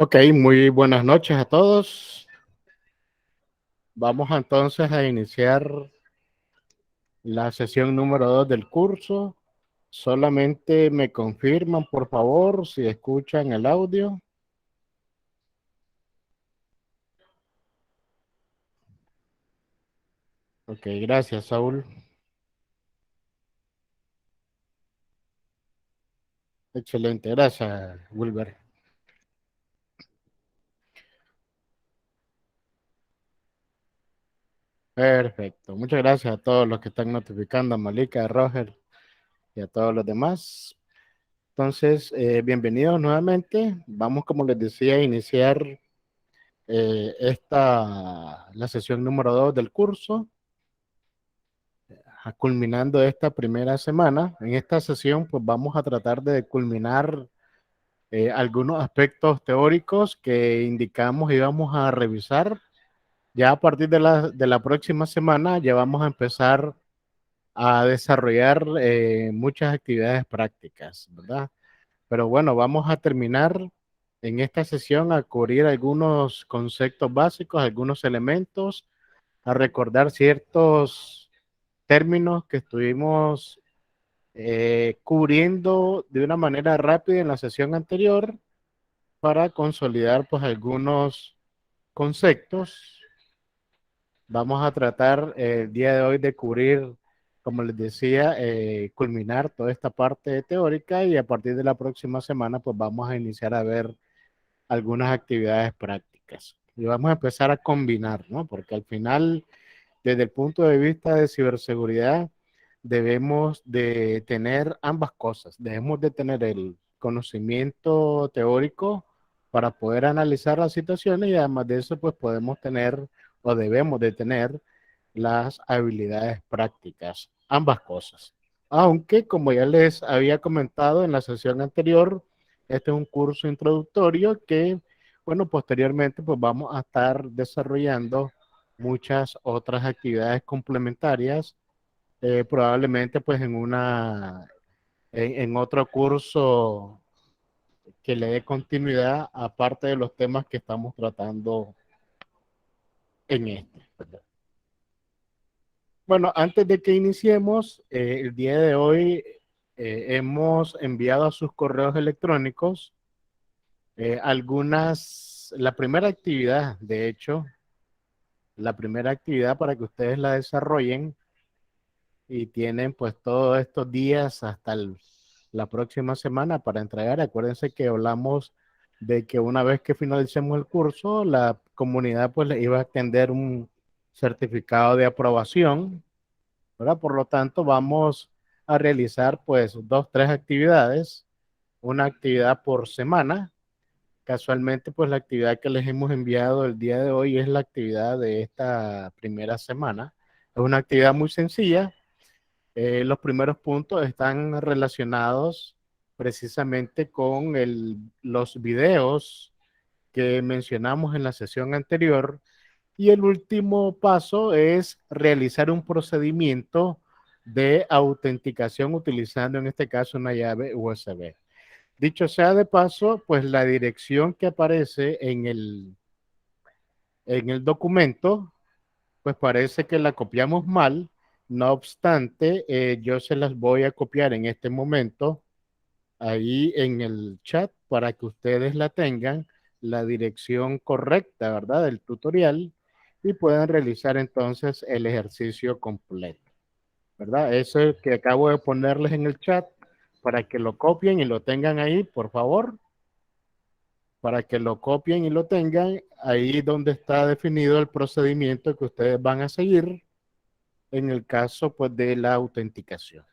Ok, muy buenas noches a todos. Vamos entonces a iniciar la sesión número 2 del curso. Solamente me confirman, por favor, si escuchan el audio. Ok, gracias, Saúl. Excelente, gracias, Wilber. Perfecto. Muchas gracias a todos los que están notificando, a Malika, a Roger y a todos los demás. Entonces, bienvenidos nuevamente. Vamos, como les decía, a iniciar la sesión número 2 del curso, culminando esta primera semana. En esta sesión, pues vamos a tratar de culminar algunos aspectos teóricos que indicamos y vamos a revisar. Ya a partir de la próxima semana, ya vamos a empezar a desarrollar muchas actividades prácticas, ¿verdad? Pero bueno, vamos a terminar en esta sesión a cubrir algunos conceptos básicos, algunos elementos, a recordar ciertos términos que estuvimos cubriendo de una manera rápida en la sesión anterior para consolidar pues algunos conceptos. Vamos a tratar el día de hoy de cubrir, como les decía, culminar toda esta parte teórica y a partir de la próxima semana pues vamos a iniciar a ver algunas actividades prácticas. Y vamos a empezar a combinar, ¿no? Porque al final, desde el punto de vista de ciberseguridad, debemos de tener ambas cosas. Debemos de tener el conocimiento teórico para poder analizar las situaciones y además de eso, pues podemos tener o debemos de tener las habilidades prácticas, ambas cosas. Aunque, como ya les había comentado en la sesión anterior, este es un curso introductorio que, bueno, posteriormente pues vamos a estar desarrollando muchas otras actividades complementarias, probablemente pues en otro curso que le dé continuidad aparte de los temas que estamos tratando en este. Bueno, antes de que iniciemos, el día de hoy hemos enviado a sus correos electrónicos la primera actividad, de hecho, la primera actividad para que ustedes la desarrollen y tienen pues todos estos días hasta la próxima semana para entregar. Acuérdense que hablamos de que una vez que finalicemos el curso, la comunidad pues le iba a extender un certificado de aprobación, ¿verdad? Por lo tanto, vamos a realizar pues dos, tres actividades, una actividad por semana. Casualmente, pues la actividad que les hemos enviado el día de hoy es la actividad de esta primera semana. Es una actividad muy sencilla. Los primeros puntos están relacionados precisamente con los videos que mencionamos en la sesión anterior y el último paso es realizar un procedimiento de autenticación utilizando en este caso una llave USB. Dicho sea de paso, pues la dirección que aparece en el documento, pues parece que la copiamos mal. No obstante, yo se las voy a copiar en este momento ahí en el chat para que ustedes la tengan, la dirección correcta, ¿verdad? Del tutorial y puedan realizar entonces el ejercicio completo, ¿verdad? Eso que acabo de ponerles en el chat para que lo copien y lo tengan ahí, por favor, para que lo copien y lo tengan ahí donde está definido el procedimiento que ustedes van a seguir en el caso pues de la autenticación,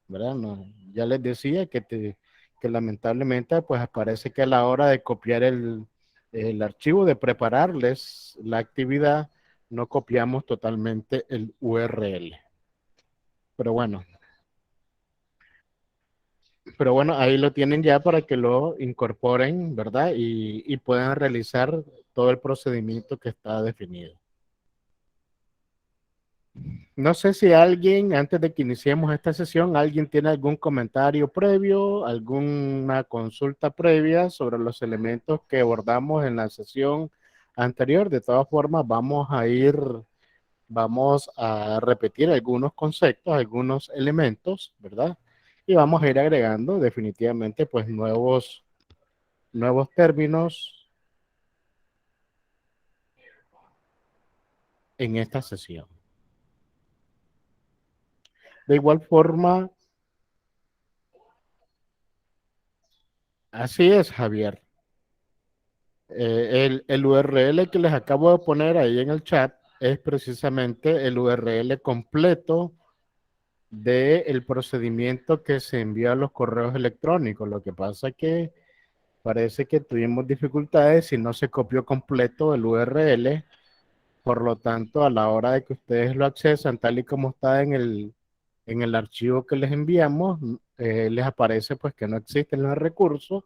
¿verdad? No, ya les decía que lamentablemente pues parece que a la hora de copiar el archivo, de prepararles la actividad, no copiamos totalmente el URL. Pero bueno, pero bueno, ahí lo tienen ya para que lo incorporen, ¿verdad? Y puedan realizar todo el procedimiento que está definido. No sé si alguien, antes de que iniciemos esta sesión, alguien tiene algún comentario previo, alguna consulta previa sobre los elementos que abordamos en la sesión anterior. De todas formas, vamos a repetir algunos conceptos, algunos elementos, ¿verdad? Y vamos a ir agregando definitivamente pues nuevos términos en esta sesión. De igual forma, así es, Javier. El URL que les acabo de poner ahí en el chat es precisamente el URL completo del procedimiento que se envía a los correos electrónicos. Lo que pasa es que parece que tuvimos dificultades y no se copió completo el URL. Por lo tanto, a la hora de que ustedes lo accesan, tal y como está en el archivo que les enviamos, les aparece pues que no existen los recursos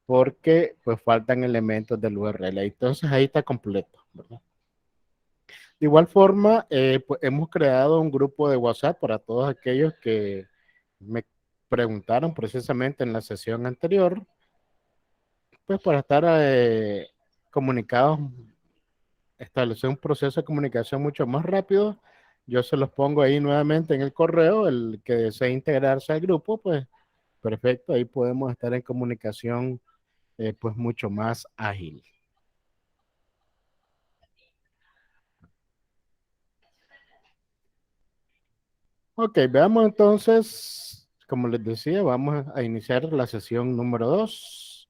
porque pues faltan elementos del URL. Entonces ahí está completo, ¿verdad? De igual forma, pues hemos creado un grupo de WhatsApp para todos aquellos que me preguntaron precisamente en la sesión anterior, pues para estar comunicados, establecer un proceso de comunicación mucho más rápido. Yo se los pongo ahí nuevamente en el correo, el que desee integrarse al grupo, pues perfecto, ahí podemos estar en comunicación pues mucho más ágil. Ok, veamos entonces, como les decía, vamos a iniciar la sesión número 2.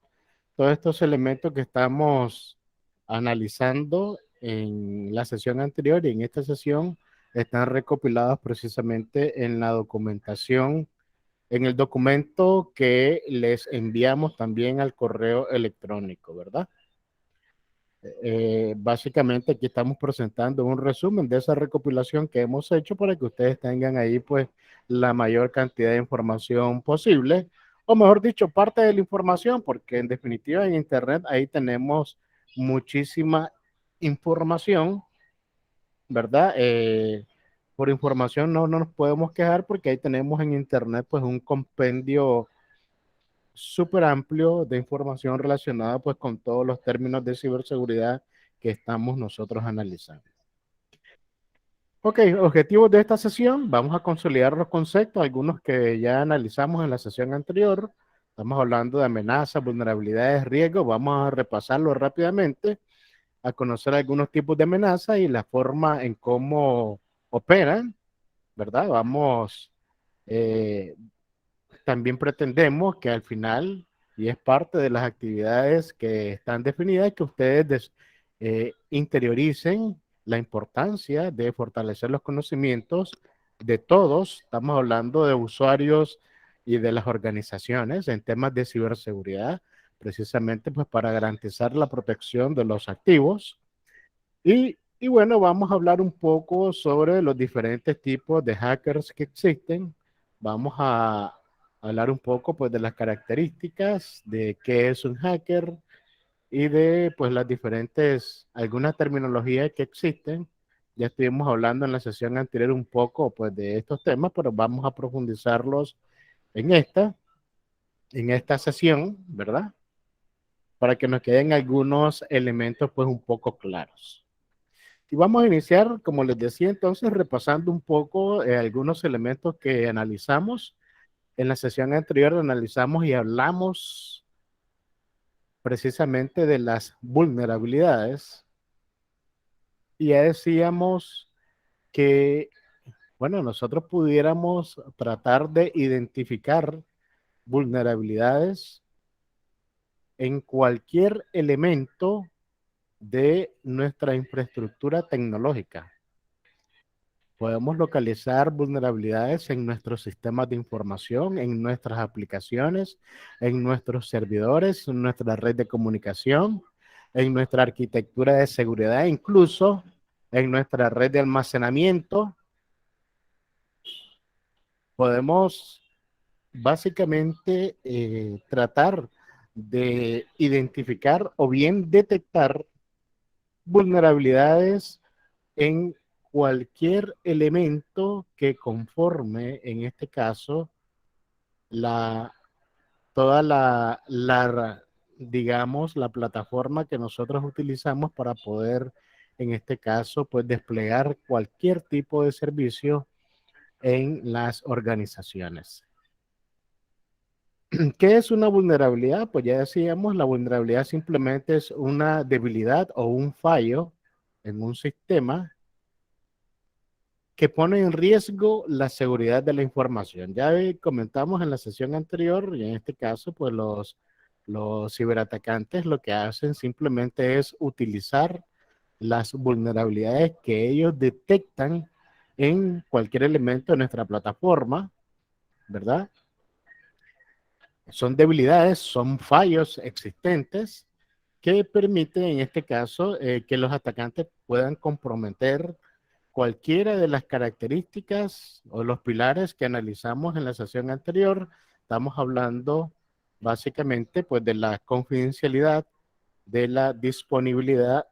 Todos estos elementos que estamos analizando en la sesión anterior y en esta sesión están recopilados precisamente en la documentación, en el documento que les enviamos también al correo electrónico, ¿verdad? Básicamente aquí estamos presentando un resumen de esa recopilación que hemos hecho para que ustedes tengan ahí pues la mayor cantidad de información posible, o mejor dicho, parte de la información, porque en definitiva en Internet ahí tenemos muchísima información, ¿verdad? Por información no nos podemos quejar porque ahí tenemos en Internet pues un compendio súper amplio de información relacionada pues con todos los términos de ciberseguridad que estamos nosotros analizando. Ok, objetivos de esta sesión, vamos a consolidar los conceptos, algunos que ya analizamos en la sesión anterior. Estamos hablando de amenazas, vulnerabilidades, riesgos, vamos a repasarlo rápidamente, a conocer algunos tipos de amenazas y la forma en cómo operan, ¿verdad? Eh, También pretendemos que al final, y es parte de las actividades que están definidas, que ustedes interioricen la importancia de fortalecer los conocimientos de todos, estamos hablando de usuarios y de las organizaciones en temas de ciberseguridad, precisamente pues para garantizar la protección de los activos y bueno, vamos a hablar un poco sobre los diferentes tipos de hackers que existen. Vamos a hablar un poco pues de las características de qué es un hacker y de pues las diferentes, algunas terminologías que existen. Ya estuvimos hablando en la sesión anterior un poco pues de estos temas, pero vamos a profundizarlos en en esta sesión, ¿verdad? Para que nos queden algunos elementos pues un poco claros. Y vamos a iniciar, como les decía entonces, repasando un poco algunos elementos que analizamos. En la sesión anterior analizamos y hablamos precisamente de las vulnerabilidades. Y ya decíamos que, bueno, nosotros pudiéramos tratar de identificar vulnerabilidades en cualquier elemento de nuestra infraestructura tecnológica. Podemos localizar vulnerabilidades en nuestros sistemas de información, en nuestras aplicaciones, en nuestros servidores, en nuestra red de comunicación, en nuestra arquitectura de seguridad, incluso en nuestra red de almacenamiento. Podemos básicamente tratar de identificar o bien detectar vulnerabilidades en cualquier elemento que conforme, en este caso, la, toda digamos, la plataforma que nosotros utilizamos para poder, en este caso, pues desplegar cualquier tipo de servicio en las organizaciones. ¿Qué es una vulnerabilidad? Pues ya decíamos, la vulnerabilidad simplemente es una debilidad o un fallo en un sistema que pone en riesgo la seguridad de la información. Ya comentamos en la sesión anterior, y en este caso, pues los ciberatacantes lo que hacen simplemente es utilizar las vulnerabilidades que ellos detectan en cualquier elemento de nuestra plataforma, ¿verdad? Son debilidades, son fallos existentes que permiten, en este caso, que los atacantes puedan comprometer cualquiera de las características o los pilares que analizamos en la sesión anterior. Estamos hablando básicamente pues de la confidencialidad, de la disponibilidad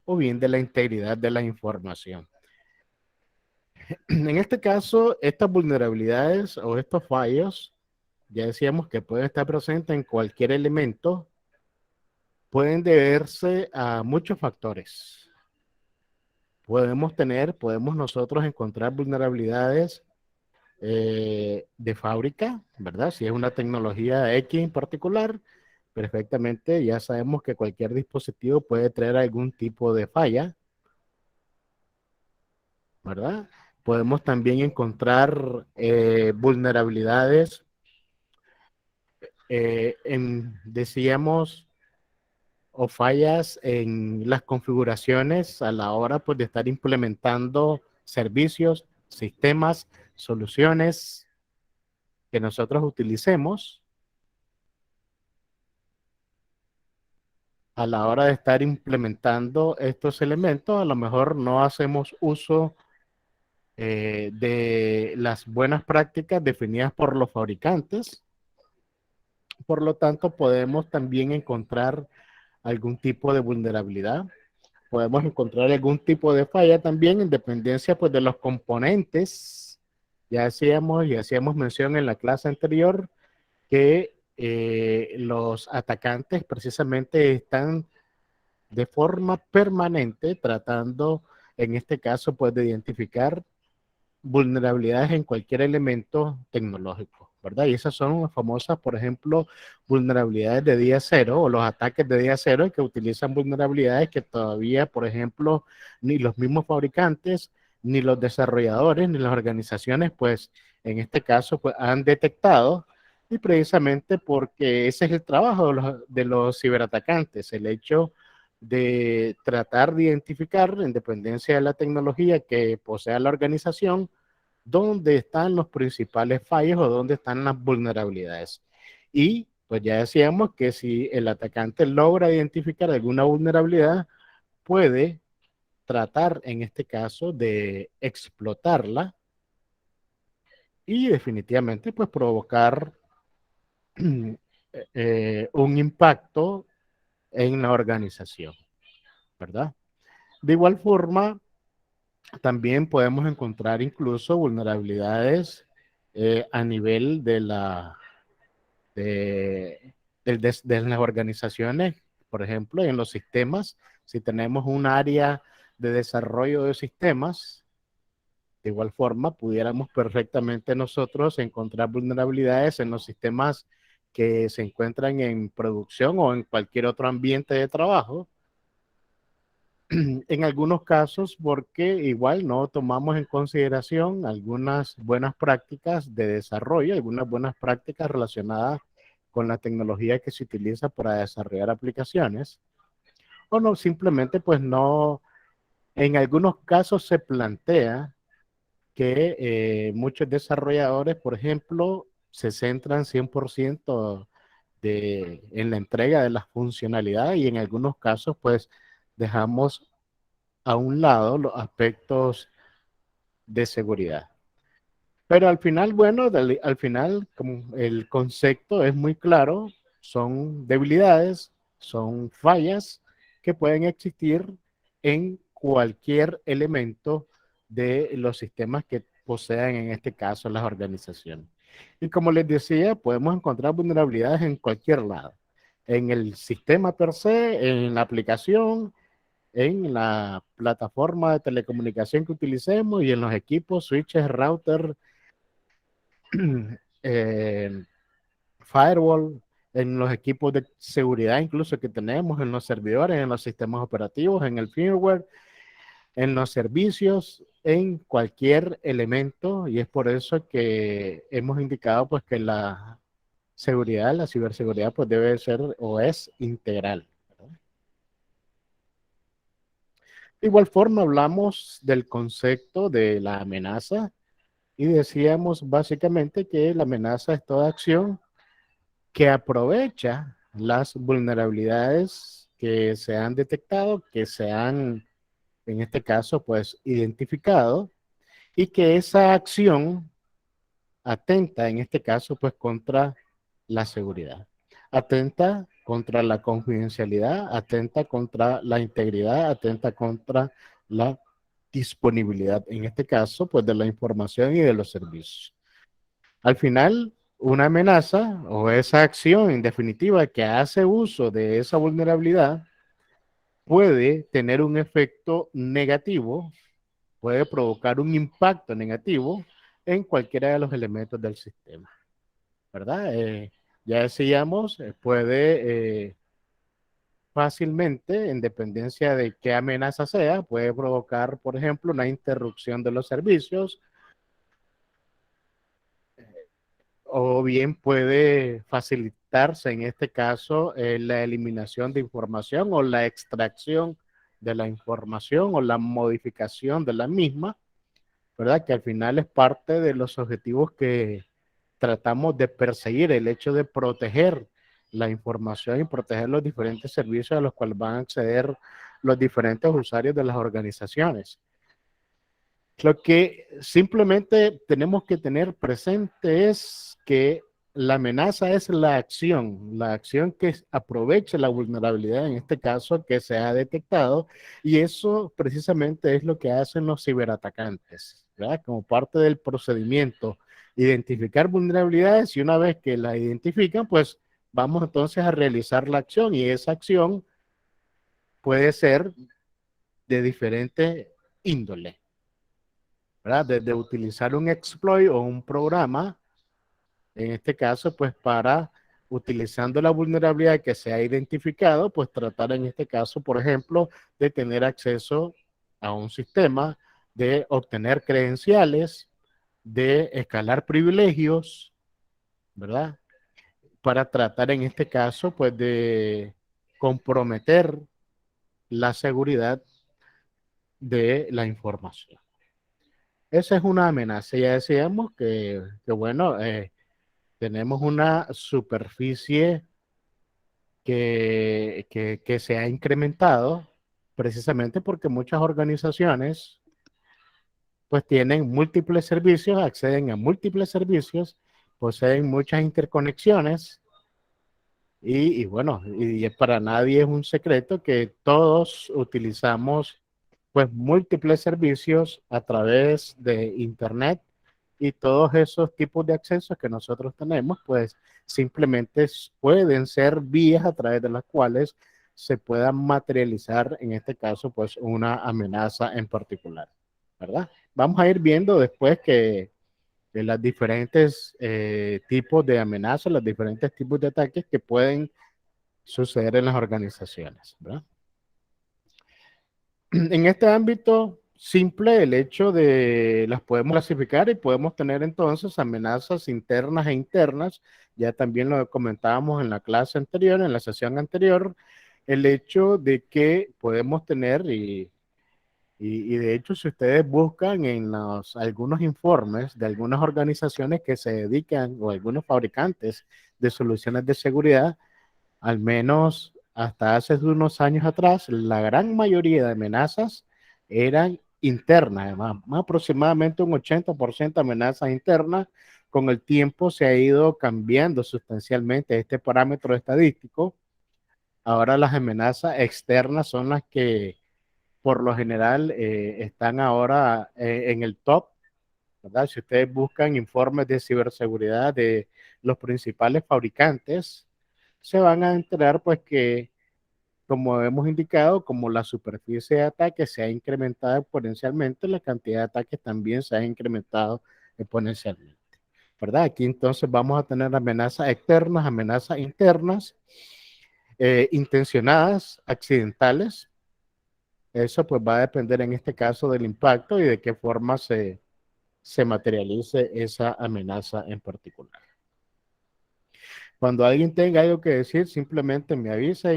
o bien de la integridad de la información. En este caso, estas vulnerabilidades o estos fallos, ya decíamos que pueden estar presentes en cualquier elemento, pueden deberse a muchos factores. Podemos nosotros encontrar vulnerabilidades de fábrica, ¿verdad? Si es una tecnología X en particular, perfectamente ya sabemos que cualquier dispositivo puede traer algún tipo de falla, ¿verdad? Podemos también encontrar vulnerabilidades decíamos, o fallas en las configuraciones a la hora pues, de estar implementando servicios, sistemas, soluciones que nosotros utilicemos a la hora de estar implementando estos elementos. A lo mejor no hacemos uso de las buenas prácticas definidas por los fabricantes. Por lo tanto, podemos también encontrar algún tipo de vulnerabilidad. Podemos encontrar algún tipo de falla también en dependencia pues, de los componentes. Ya hacíamos y hacíamos mención en la clase anterior que los atacantes precisamente están de forma permanente tratando, en este caso, pues de identificar vulnerabilidades en cualquier elemento tecnológico, ¿verdad? Y esas son las famosas, por ejemplo, vulnerabilidades de día cero o los ataques de día cero que utilizan vulnerabilidades que todavía, por ejemplo, ni los mismos fabricantes, ni los desarrolladores, ni las organizaciones, pues en este caso, pues han detectado y precisamente porque ese es el trabajo de los ciberatacantes, el hecho de tratar de identificar, en dependencia de la tecnología que posea la organización, dónde están los principales fallos o dónde están las vulnerabilidades. Y pues ya decíamos que si el atacante logra identificar alguna vulnerabilidad, puede tratar en este caso de explotarla y definitivamente pues provocar un impacto en la organización, ¿verdad? De igual forma, también podemos encontrar incluso vulnerabilidades a nivel de las organizaciones, por ejemplo, en los sistemas. Si tenemos un área de desarrollo de sistemas, de igual forma, pudiéramos perfectamente nosotros encontrar vulnerabilidades en los sistemas que se encuentran en producción o en cualquier otro ambiente de trabajo, en algunos casos porque igual no tomamos en consideración algunas buenas prácticas de desarrollo, algunas buenas prácticas relacionadas con la tecnología que se utiliza para desarrollar aplicaciones, o no, simplemente pues no, en algunos casos se plantea que muchos desarrolladores, por ejemplo, se centran 100% en la entrega de las funcionalidades y en algunos casos pues dejamos a un lado los aspectos de seguridad. Pero al final, bueno, al final como el concepto es muy claro, son debilidades, son fallas que pueden existir en cualquier elemento de los sistemas que posean en este caso las organizaciones. Y como les decía, podemos encontrar vulnerabilidades en cualquier lado, en el sistema per se, en la aplicación, en la plataforma de telecomunicación que utilicemos y en los equipos, switches, router, eh, firewall, en los equipos de seguridad incluso que tenemos, en los servidores, en los sistemas operativos, en el firmware, en los servicios, en cualquier elemento, y es por eso que hemos indicado pues que la seguridad, la ciberseguridad pues debe ser o es integral. De igual forma hablamos del concepto de la amenaza y decíamos básicamente que la amenaza es toda acción que aprovecha las vulnerabilidades que se han detectado, que se han, en este caso, pues identificado, y que esa acción atenta, en este caso, pues contra la seguridad, atenta contra la confidencialidad, atenta contra la integridad, atenta contra la disponibilidad, en este caso, pues de la información y de los servicios. Al final, una amenaza o esa acción en definitiva que hace uso de esa vulnerabilidad puede tener un efecto negativo, puede provocar un impacto negativo en cualquiera de los elementos del sistema, ¿verdad? Ya decíamos, puede fácilmente, en dependencia de qué amenaza sea, puede provocar, por ejemplo, una interrupción de los servicios, o bien puede facilitarse, en este caso, la eliminación de información o la extracción de la información o la modificación de la misma, ¿verdad? Que al final es parte de los objetivos que tratamos de perseguir, el hecho de proteger la información y proteger los diferentes servicios a los cuales van a acceder los diferentes usuarios de las organizaciones. Lo que simplemente tenemos que tener presente es que la amenaza es la acción que aproveche la vulnerabilidad, en este caso, que se ha detectado, y eso precisamente es lo que hacen los ciberatacantes, ¿verdad? Como parte del procedimiento, identificar vulnerabilidades y una vez que la identifican, pues vamos entonces a realizar la acción y esa acción puede ser de diferente índole. ¿Verdad? Desde utilizar un exploit o un programa, en este caso, pues para, utilizando la vulnerabilidad que se ha identificado, pues tratar en este caso, por ejemplo, de tener acceso a un sistema, de obtener credenciales, de escalar privilegios, ¿verdad? Para tratar en este caso, pues de comprometer la seguridad de la información. Esa es una amenaza. Ya decíamos que bueno, tenemos una superficie que se ha incrementado precisamente porque muchas organizaciones pues tienen múltiples servicios, acceden a múltiples servicios, poseen muchas interconexiones y bueno, y para nadie es un secreto que todos utilizamos pues múltiples servicios a través de Internet y todos esos tipos de accesos que nosotros tenemos, pues simplemente pueden ser vías a través de las cuales se pueda materializar, en este caso, pues una amenaza en particular, ¿verdad? Vamos a ir viendo después que las diferentes tipos de amenazas, los diferentes tipos de ataques que pueden suceder en las organizaciones, ¿verdad? En este ámbito simple, el hecho de las podemos clasificar y podemos tener entonces amenazas internas e internas. Ya también lo comentábamos en la clase anterior, en la sesión anterior, el hecho de que podemos tener, y de hecho si ustedes buscan en algunos informes de algunas organizaciones que se dedican o algunos fabricantes de soluciones de seguridad, al menos hasta hace unos años atrás, la gran mayoría de amenazas eran internas, además, más aproximadamente un 80% amenazas internas. Con el tiempo se ha ido cambiando sustancialmente este parámetro estadístico. Ahora las amenazas externas son las que por lo general están ahora en el top, ¿verdad? Si ustedes buscan informes de ciberseguridad de los principales fabricantes, se van a enterar pues que, como hemos indicado, como la superficie de ataque se ha incrementado exponencialmente, la cantidad de ataques también se ha incrementado exponencialmente, ¿verdad? Aquí entonces vamos a tener amenazas externas, amenazas internas, intencionadas, accidentales. Eso pues va a depender en este caso del impacto y de qué forma se materialice esa amenaza en particular. Cuando alguien tenga algo que decir, simplemente me avisa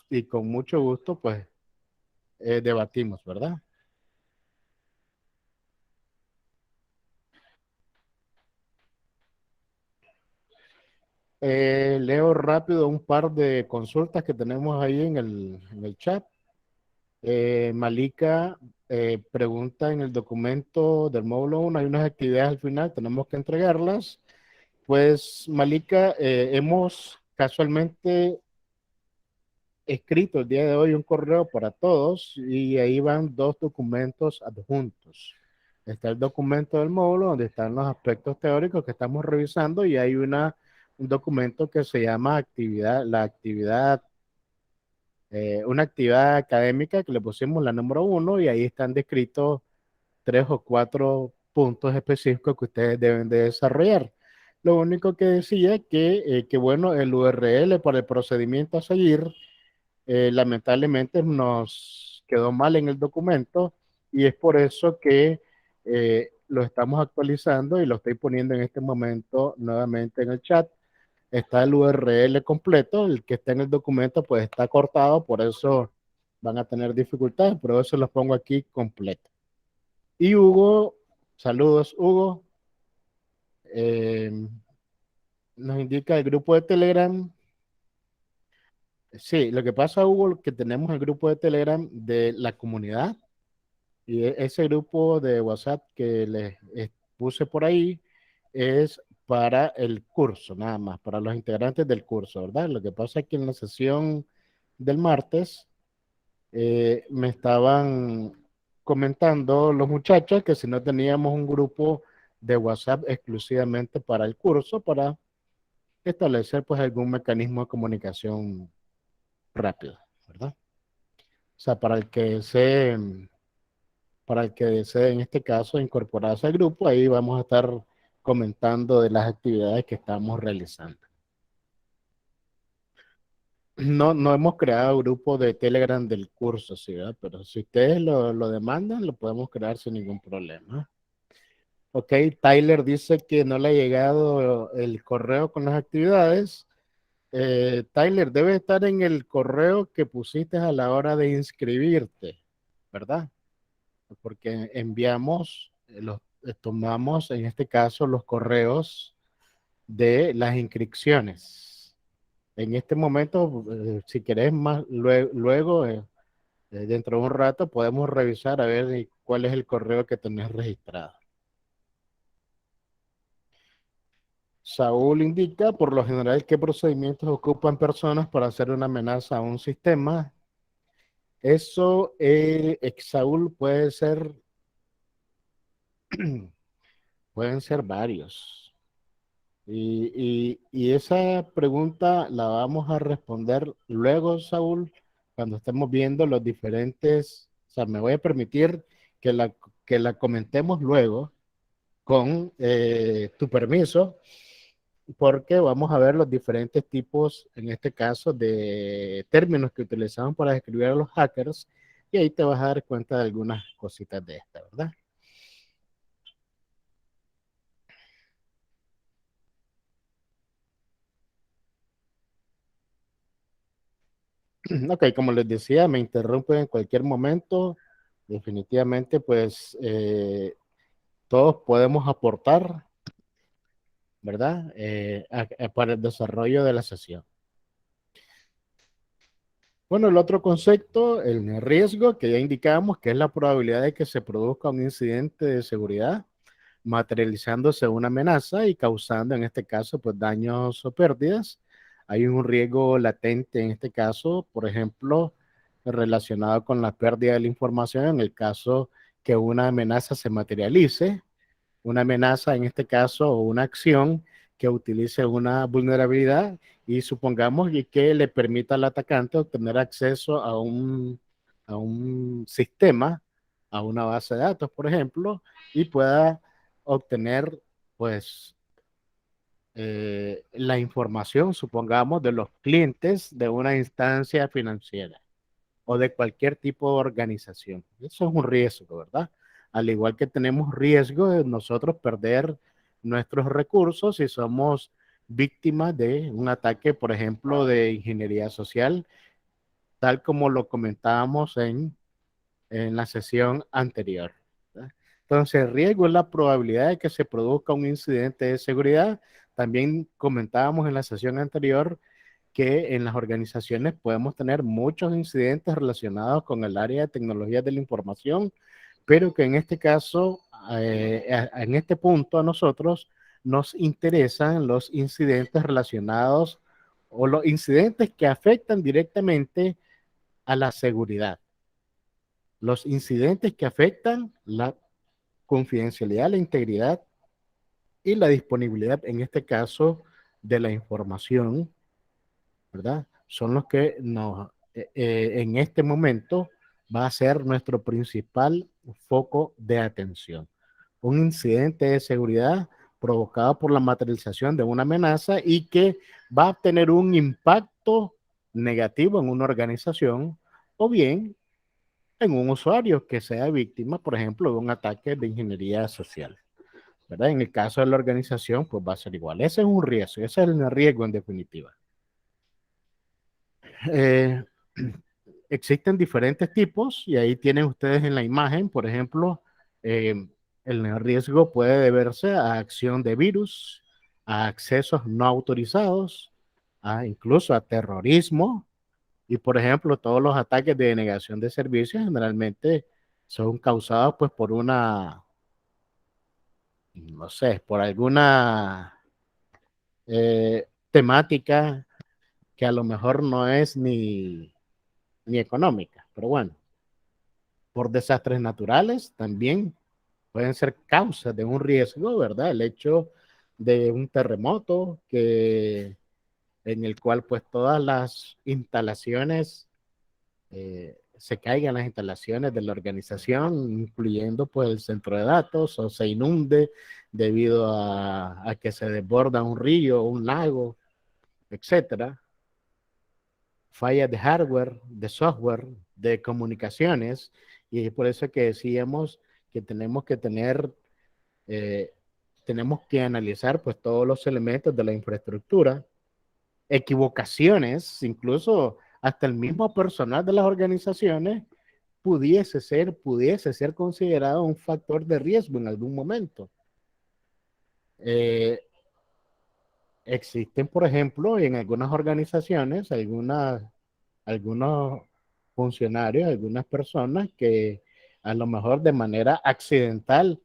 y con mucho gusto pues debatimos, ¿verdad? Leo rápido un par de consultas que tenemos ahí en el chat. Malika pregunta en el documento del módulo 1, hay unas actividades al final, tenemos que entregarlas. Pues Malika, hemos casualmente escrito el día de hoy un correo para todos y ahí van dos documentos adjuntos. Está el documento del módulo donde están los aspectos teóricos que estamos revisando y hay un documento que se llama una actividad académica que le pusimos la número 1 y ahí están descritos 3 o 4 puntos específicos que ustedes deben de desarrollar. Lo único que decía que bueno, el URL para el procedimiento a seguir lamentablemente nos quedó mal en el documento y es por eso que lo estamos actualizando y lo estoy poniendo en este momento nuevamente en el chat. Está el URL completo, el que está en el documento pues está cortado, por eso van a tener dificultades, pero eso lo pongo aquí completo. Y Hugo, saludos Hugo, eh, nos indica el grupo de Telegram. Sí, lo que pasa, Hugo, que tenemos el grupo de Telegram de la comunidad y ese grupo de WhatsApp que les puse por ahí es para el curso, nada más, para los integrantes del curso, ¿verdad? Lo que pasa es que en la sesión del martes me estaban comentando los muchachos que si no teníamos un grupo de WhatsApp exclusivamente para el curso, para establecer pues algún mecanismo de comunicación rápido, ¿verdad? O sea, para el que desee en este caso incorporarse al grupo, ahí vamos a estar comentando de las actividades que estamos realizando. No, no hemos creado grupo de Telegram del curso, ¿sí, verdad? Pero si ustedes lo demandan, lo podemos crear sin ningún problema. Ok, Tyler dice que no le ha llegado el correo con las actividades. Tyler, debe estar en el correo que pusiste a la hora de inscribirte, ¿verdad? Porque enviamos, tomamos en este caso los correos de las inscripciones. En este momento, si querés más, luego, dentro de un rato, podemos revisar a ver cuál es el correo que tenés registrado. Saúl indica, por lo general, qué procedimientos ocupan personas para hacer una amenaza a un sistema. Eso, Saúl, pueden ser varios. Y esa pregunta la vamos a responder luego, Saúl, cuando estemos viendo los diferentes, o sea, me voy a permitir que que la comentemos luego con tu permiso, porque vamos a ver los diferentes tipos, en este caso, de términos que utilizaban para describir a los hackers, y ahí te vas a dar cuenta de algunas cositas de esta, ¿verdad? Ok, como les decía, me interrumpen en cualquier momento. Definitivamente, pues todos podemos aportar, ¿verdad? Para el desarrollo de la sesión. Bueno, el otro concepto, el riesgo, que ya indicamos, que es la probabilidad de que se produzca un incidente de seguridad, materializándose una amenaza y causando, en este caso, pues daños o pérdidas. Hay un riesgo latente en este caso, por ejemplo, relacionado con la pérdida de la información en el caso que una amenaza se materialice, una amenaza en este caso o una acción que utilice una vulnerabilidad y supongamos y que le permita al atacante obtener acceso a un sistema, a una base de datos, por ejemplo, y pueda obtener pues la información, supongamos, de los clientes de una instancia financiera o de cualquier tipo de organización. Eso es un riesgo, ¿verdad? Al igual que tenemos riesgo de nosotros perder nuestros recursos si somos víctimas de un ataque, por ejemplo, de ingeniería social, tal como lo comentábamos en la sesión anterior, ¿verdad? Entonces, el riesgo es la probabilidad de que se produzca un incidente de seguridad. También comentábamos en la sesión anterior que en las organizaciones podemos tener muchos incidentes relacionados con el área de tecnologías de la información, pero que en este caso, en este punto a nosotros nos interesan los incidentes relacionados o los incidentes que afectan directamente a la seguridad, los incidentes que afectan la confidencialidad, la integridad y la disponibilidad, en este caso, de la información, ¿verdad? Son los que en este momento va a ser nuestro principal foco de atención. Un incidente de seguridad provocado por la materialización de una amenaza y que va a tener un impacto negativo en una organización o bien en un usuario que sea víctima, por ejemplo, de un ataque de ingeniería social, ¿verdad? En el caso de la organización, pues va a ser igual. Ese es un riesgo, ese es el riesgo en definitiva. Eh, existen diferentes tipos y ahí tienen ustedes en la imagen, por ejemplo, el riesgo puede deberse a acción de virus, a accesos no autorizados, incluso a terrorismo y, por ejemplo, todos los ataques de denegación de servicios generalmente son causados pues por una, no sé, por alguna temática que a lo mejor no es ni económica, pero bueno, por desastres naturales también pueden ser causas de un riesgo, ¿verdad? El hecho de un terremoto en el cual pues todas las instalaciones se caigan las instalaciones de la organización, incluyendo pues el centro de datos, o se inunde debido a que se desborda un río, un lago, etcétera. Fallas de hardware, de software, de comunicaciones, y es por eso que decíamos que eh, tenemos que analizar pues todos los elementos de la infraestructura, equivocaciones, incluso hasta el mismo personal de las organizaciones pudiese ser considerado un factor de riesgo en algún momento. Eh, existen, por ejemplo, en algunas organizaciones, algunos funcionarios, algunas personas que a lo mejor de manera accidental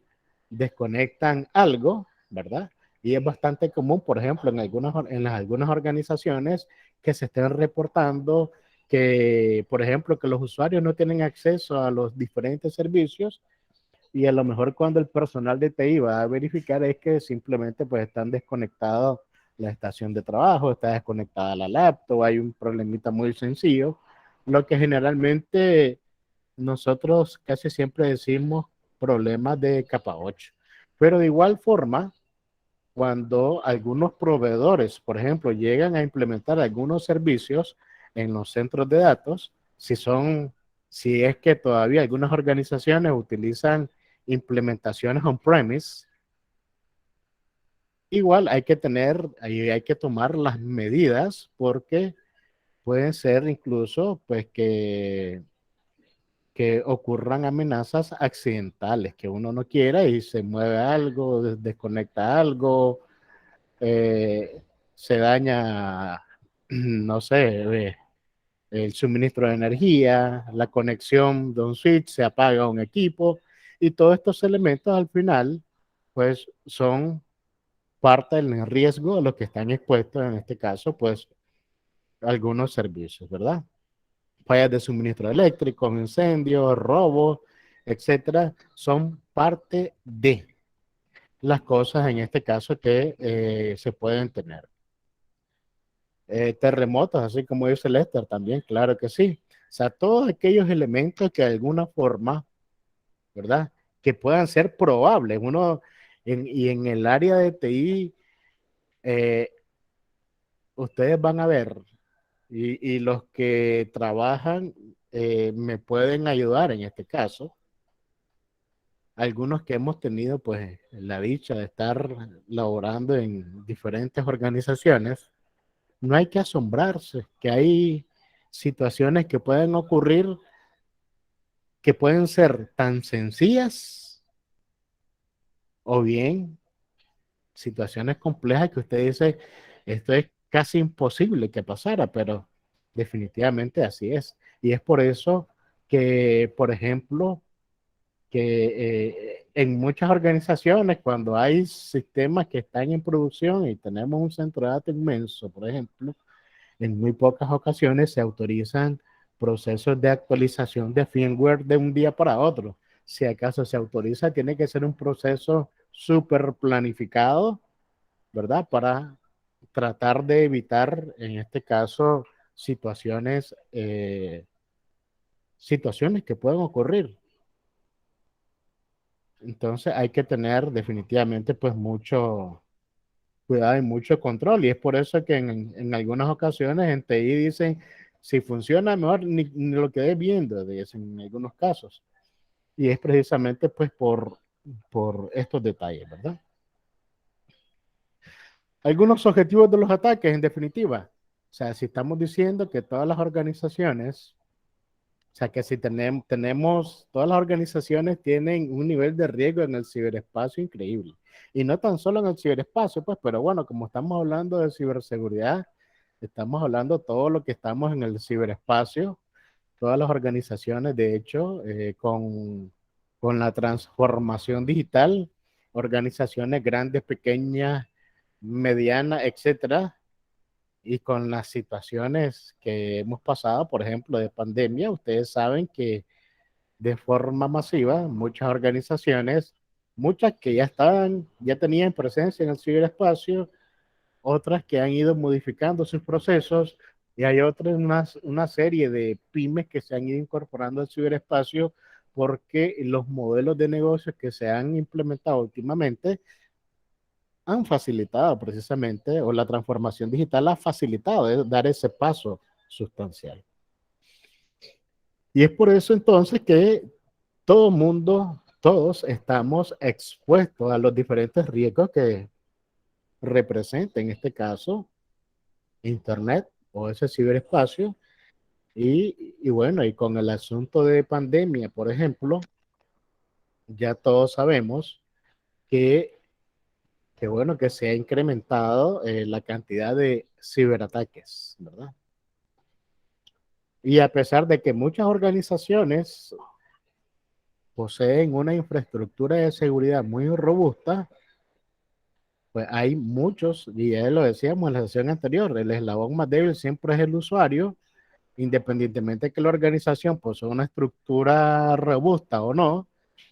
desconectan algo, ¿verdad? Y es bastante común, por ejemplo, algunas organizaciones que se estén reportando que, por ejemplo, que los usuarios no tienen acceso a los diferentes servicios y a lo mejor cuando el personal de TI va a verificar es que simplemente pues están desconectados la estación de trabajo, está desconectada la laptop, hay un problemita muy sencillo, lo que generalmente nosotros casi siempre decimos problemas de capa 8. Pero de igual forma, cuando algunos proveedores, por ejemplo, llegan a implementar algunos servicios en los centros de datos, si es que todavía algunas organizaciones utilizan implementaciones on-premise, igual hay que tomar las medidas porque pueden ser incluso pues que ocurran amenazas accidentales, que uno no quiera y se mueve algo, desconecta algo, eh, se daña, no sé, el suministro de energía, la conexión de un switch, se apaga un equipo y todos estos elementos al final pues son parte del riesgo a los que están expuestos en este caso pues algunos servicios, ¿verdad? fallas de suministro eléctrico, incendios, robos, etcétera, son parte de las cosas en este caso que se pueden tener. Terremotos, así como dice Lester, también, claro que sí. O sea, todos aquellos elementos que de alguna forma, ¿verdad? Que puedan ser probables. Y en el área de TI, eh, ustedes van a ver, y los que trabajan me pueden ayudar en este caso. Algunos que hemos tenido pues la dicha de estar laborando en diferentes organizaciones, no hay que asombrarse que hay situaciones que pueden ocurrir que pueden ser tan sencillas o bien situaciones complejas que usted dice, esto es casi imposible que pasara, pero definitivamente así es. Y es por eso que, por ejemplo, que en muchas organizaciones, cuando hay sistemas que están en producción y tenemos un centro de datos inmenso, por ejemplo, en muy pocas ocasiones se autorizan procesos de actualización de firmware de un día para otro. Si acaso se autoriza, tiene que ser un proceso súper planificado, ¿verdad? Para tratar de evitar, en este caso, situaciones que pueden ocurrir. Entonces hay que tener definitivamente pues mucho cuidado y mucho control. Y es por eso que en algunas ocasiones en TI dicen, si funciona mejor ni lo quedé viendo, dicen en algunos casos. Y es precisamente pues por estos detalles, ¿verdad? Algunos objetivos de los ataques, en definitiva. O sea, si estamos diciendo que todas las organizaciones, o sea, que si tenemos, todas las organizaciones tienen un nivel de riesgo en el ciberespacio increíble. Y no tan solo en el ciberespacio, pues, pero bueno, como estamos hablando de ciberseguridad, estamos hablando de todo lo que estamos en el ciberespacio, todas las organizaciones, de hecho, con la transformación digital, organizaciones grandes, pequeñas, medianas, etcétera, y con las situaciones que hemos pasado, por ejemplo, de pandemia, ustedes saben que de forma masiva muchas organizaciones, muchas que ya tenían presencia en el ciberespacio, otras que han ido modificando sus procesos y hay otras, una serie de pymes que se han ido incorporando al ciberespacio porque los modelos de negocios que se han implementado últimamente han facilitado precisamente, o la transformación digital ha facilitado dar ese paso sustancial. Y es por eso entonces que todo mundo, todos estamos expuestos a los diferentes riesgos que representa en este caso Internet o ese ciberespacio. Y bueno, y con el asunto de pandemia, por ejemplo, ya todos sabemos que, que bueno, que se ha incrementado la cantidad de ciberataques, ¿verdad? Y a pesar de que muchas organizaciones poseen una infraestructura de seguridad muy robusta, pues hay muchos, y ya lo decíamos en la sesión anterior, el eslabón más débil siempre es el usuario, independientemente de que la organización posea una estructura robusta o no,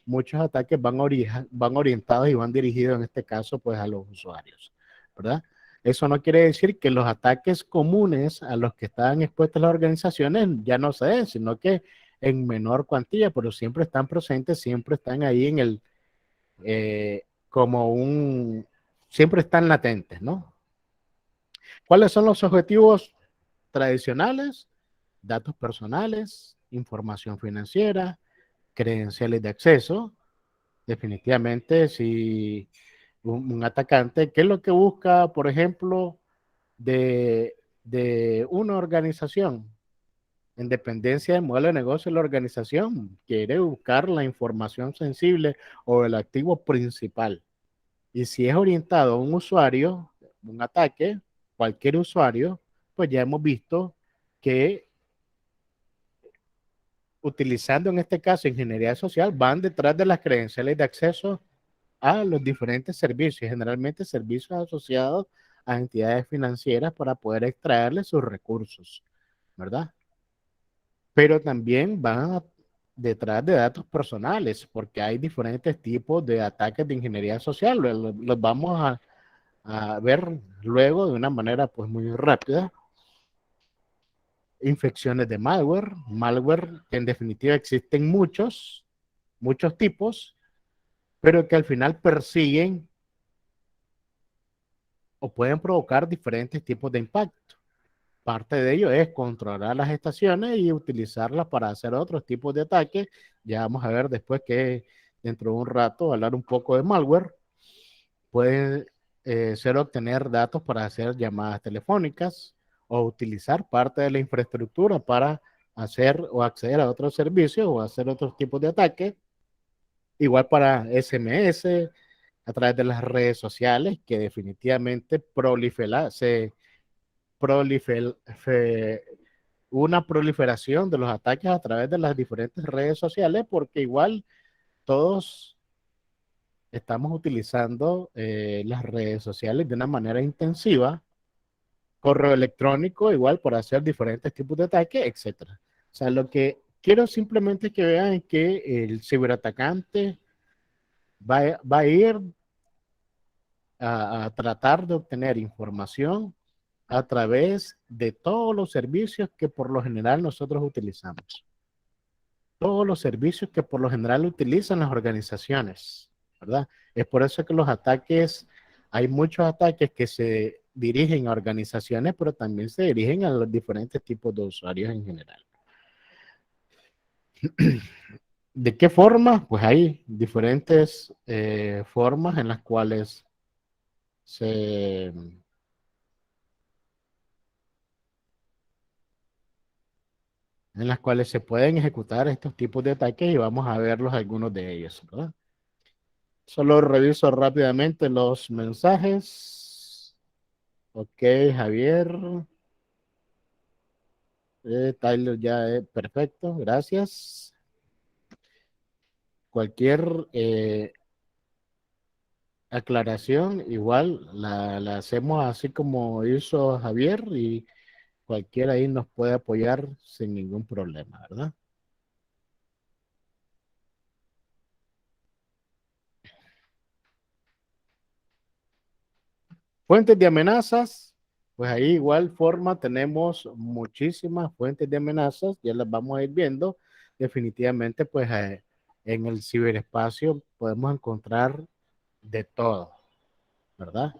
muchos ataques van orientados y van dirigidos en este caso pues a los usuarios, ¿verdad? Eso no quiere decir que los ataques comunes a los que están expuestas las organizaciones ya no se den, sino que en menor cuantía, pero siempre están presentes, siempre están ahí en como siempre están latentes, ¿no? ¿Cuáles son los objetivos tradicionales? Datos personales, información financiera, credenciales de acceso. Definitivamente, si un atacante, ¿qué es lo que busca, por ejemplo, de una organización? En dependencia del modelo de negocio de la organización, quiere buscar la información sensible o el activo principal. Y si es orientado a un usuario, un ataque, cualquier usuario, pues ya hemos visto que utilizando en este caso ingeniería social, van detrás de las credenciales de acceso a los diferentes servicios, generalmente servicios asociados a entidades financieras para poder extraerle sus recursos, ¿verdad? pero también van detrás de datos personales, porque hay diferentes tipos de ataques de ingeniería social. Los vamos a ver luego de una manera pues muy rápida. Infecciones de malware. Malware, en definitiva, existen muchos tipos, pero que al final persiguen o pueden provocar diferentes tipos de impacto. Parte de ello es controlar las estaciones y utilizarlas para hacer otros tipos de ataques. Ya vamos a ver después que dentro de un rato hablar un poco de malware. Puede ser obtener datos para hacer llamadas telefónicas o utilizar parte de la infraestructura para hacer o acceder a otros servicios o hacer otros tipos de ataques. Igual para SMS, a través de las redes sociales, que definitivamente prolifer, una proliferación de los ataques a través de las diferentes redes sociales, porque igual todos estamos utilizando las redes sociales de una manera intensiva, correo electrónico igual para hacer diferentes tipos de ataques, etcétera. O sea, lo que quiero simplemente que vean es que el ciberatacante va a ir a tratar de obtener información a través de todos los servicios que por lo general nosotros utilizamos. Todos los servicios que por lo general utilizan las organizaciones, ¿verdad? Es por eso que los ataques, hay muchos ataques que se dirigen a organizaciones, pero también se dirigen a los diferentes tipos de usuarios en general. ¿De qué forma? Pues hay diferentes formas en las cuales se pueden ejecutar estos tipos de ataques y vamos a verlos algunos de ellos, ¿verdad? Solo reviso rápidamente los mensajes. Ok, Javier. Tyler ya es perfecto, gracias. Cualquier aclaración, igual la hacemos así como hizo Javier y cualquiera ahí nos puede apoyar sin ningún problema, ¿verdad? Fuentes de amenazas, pues ahí igual forma tenemos muchísimas fuentes de amenazas, ya las vamos a ir viendo. Definitivamente, pues en el ciberespacio podemos encontrar de todo, ¿verdad?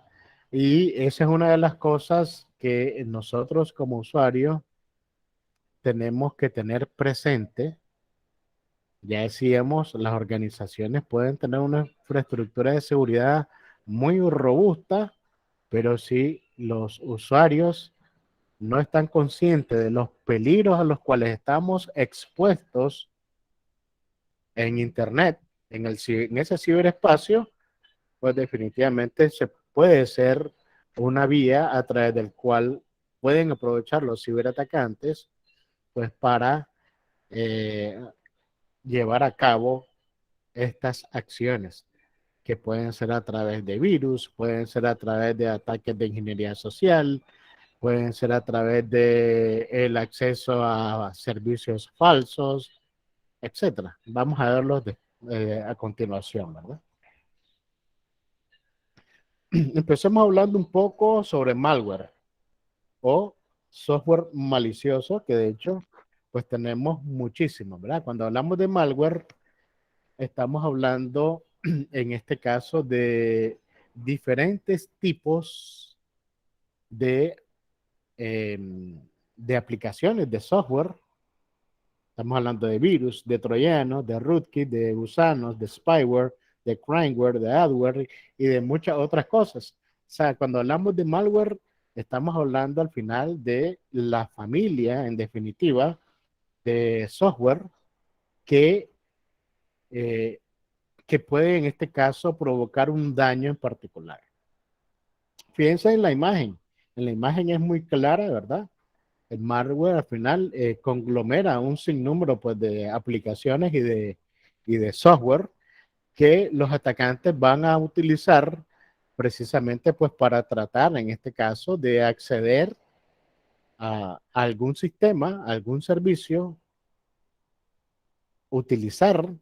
Y esa es una de las cosas que nosotros como usuarios tenemos que tener presente. Ya decíamos, las organizaciones pueden tener una infraestructura de seguridad muy robusta, pero si los usuarios no están conscientes de los peligros a los cuales estamos expuestos en Internet, en ese ciberespacio, pues definitivamente se puede ser una vía a través del cual pueden aprovechar los ciberatacantes pues para eh, llevar a cabo estas acciones que pueden ser a través de virus, pueden ser a través de ataques de ingeniería social, pueden ser a través de el acceso a servicios falsos, etcétera. Vamos a verlos a continuación, ¿verdad? Empecemos hablando un poco sobre malware o software malicioso, que de hecho, pues tenemos muchísimos, ¿verdad? Cuando hablamos de malware, estamos hablando en este caso de diferentes tipos de, eh, de aplicaciones de software. Estamos hablando de virus, de troyanos, de rootkit, de gusanos, de spyware, de crimeware, de adware y de muchas otras cosas. O sea, cuando hablamos de malware, estamos hablando al final de la familia, en definitiva, de software que, eh, que puede en este caso provocar un daño en particular. Fíjense en la imagen. En la imagen es muy clara, ¿verdad? El malware al final conglomera un sinnúmero pues, de aplicaciones y de software que los atacantes van a utilizar precisamente pues para tratar, en este caso, de acceder a algún sistema, a algún servicio utilizar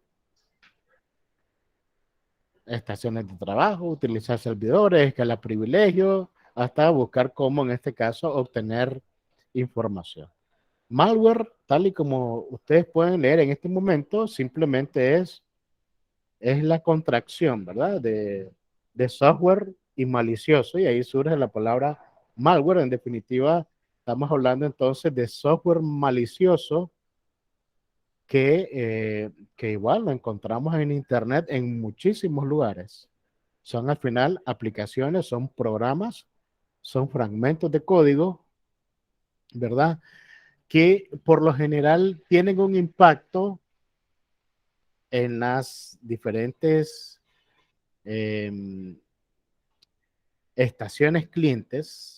estaciones de trabajo, utilizar servidores, escalar privilegios, hasta buscar cómo en este caso obtener información. Malware, tal y como ustedes pueden leer en este momento, simplemente es la contracción, ¿verdad? De software y malicioso, y ahí surge la palabra malware. En definitiva, estamos hablando entonces de software malicioso que igual lo encontramos en Internet en muchísimos lugares. Son al final aplicaciones, son programas, son fragmentos de código, ¿verdad? Que por lo general tienen un impacto en las diferentes eh, estaciones clientes,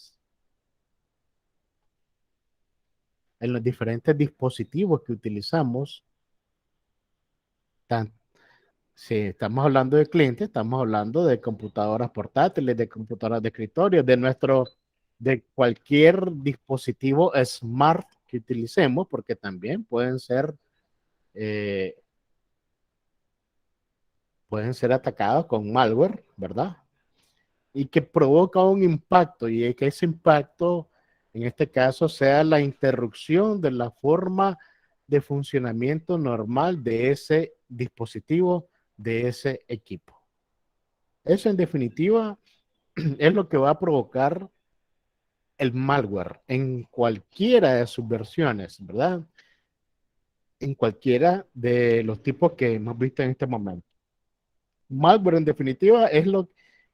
en los diferentes dispositivos que utilizamos. Tan, si estamos hablando de clientes, estamos hablando de computadoras portátiles, de computadoras de escritorio, de cualquier dispositivo smart que utilicemos, porque también eh, pueden ser atacados con malware, ¿verdad? Y que provoca un impacto, y que ese impacto, en este caso, sea la interrupción de la forma de funcionamiento normal de ese dispositivo, de ese equipo. Eso, en definitiva, es lo que va a provocar el malware en cualquiera de sus versiones, ¿verdad? En cualquiera de los tipos que hemos visto en este momento. Malware, en definitiva, es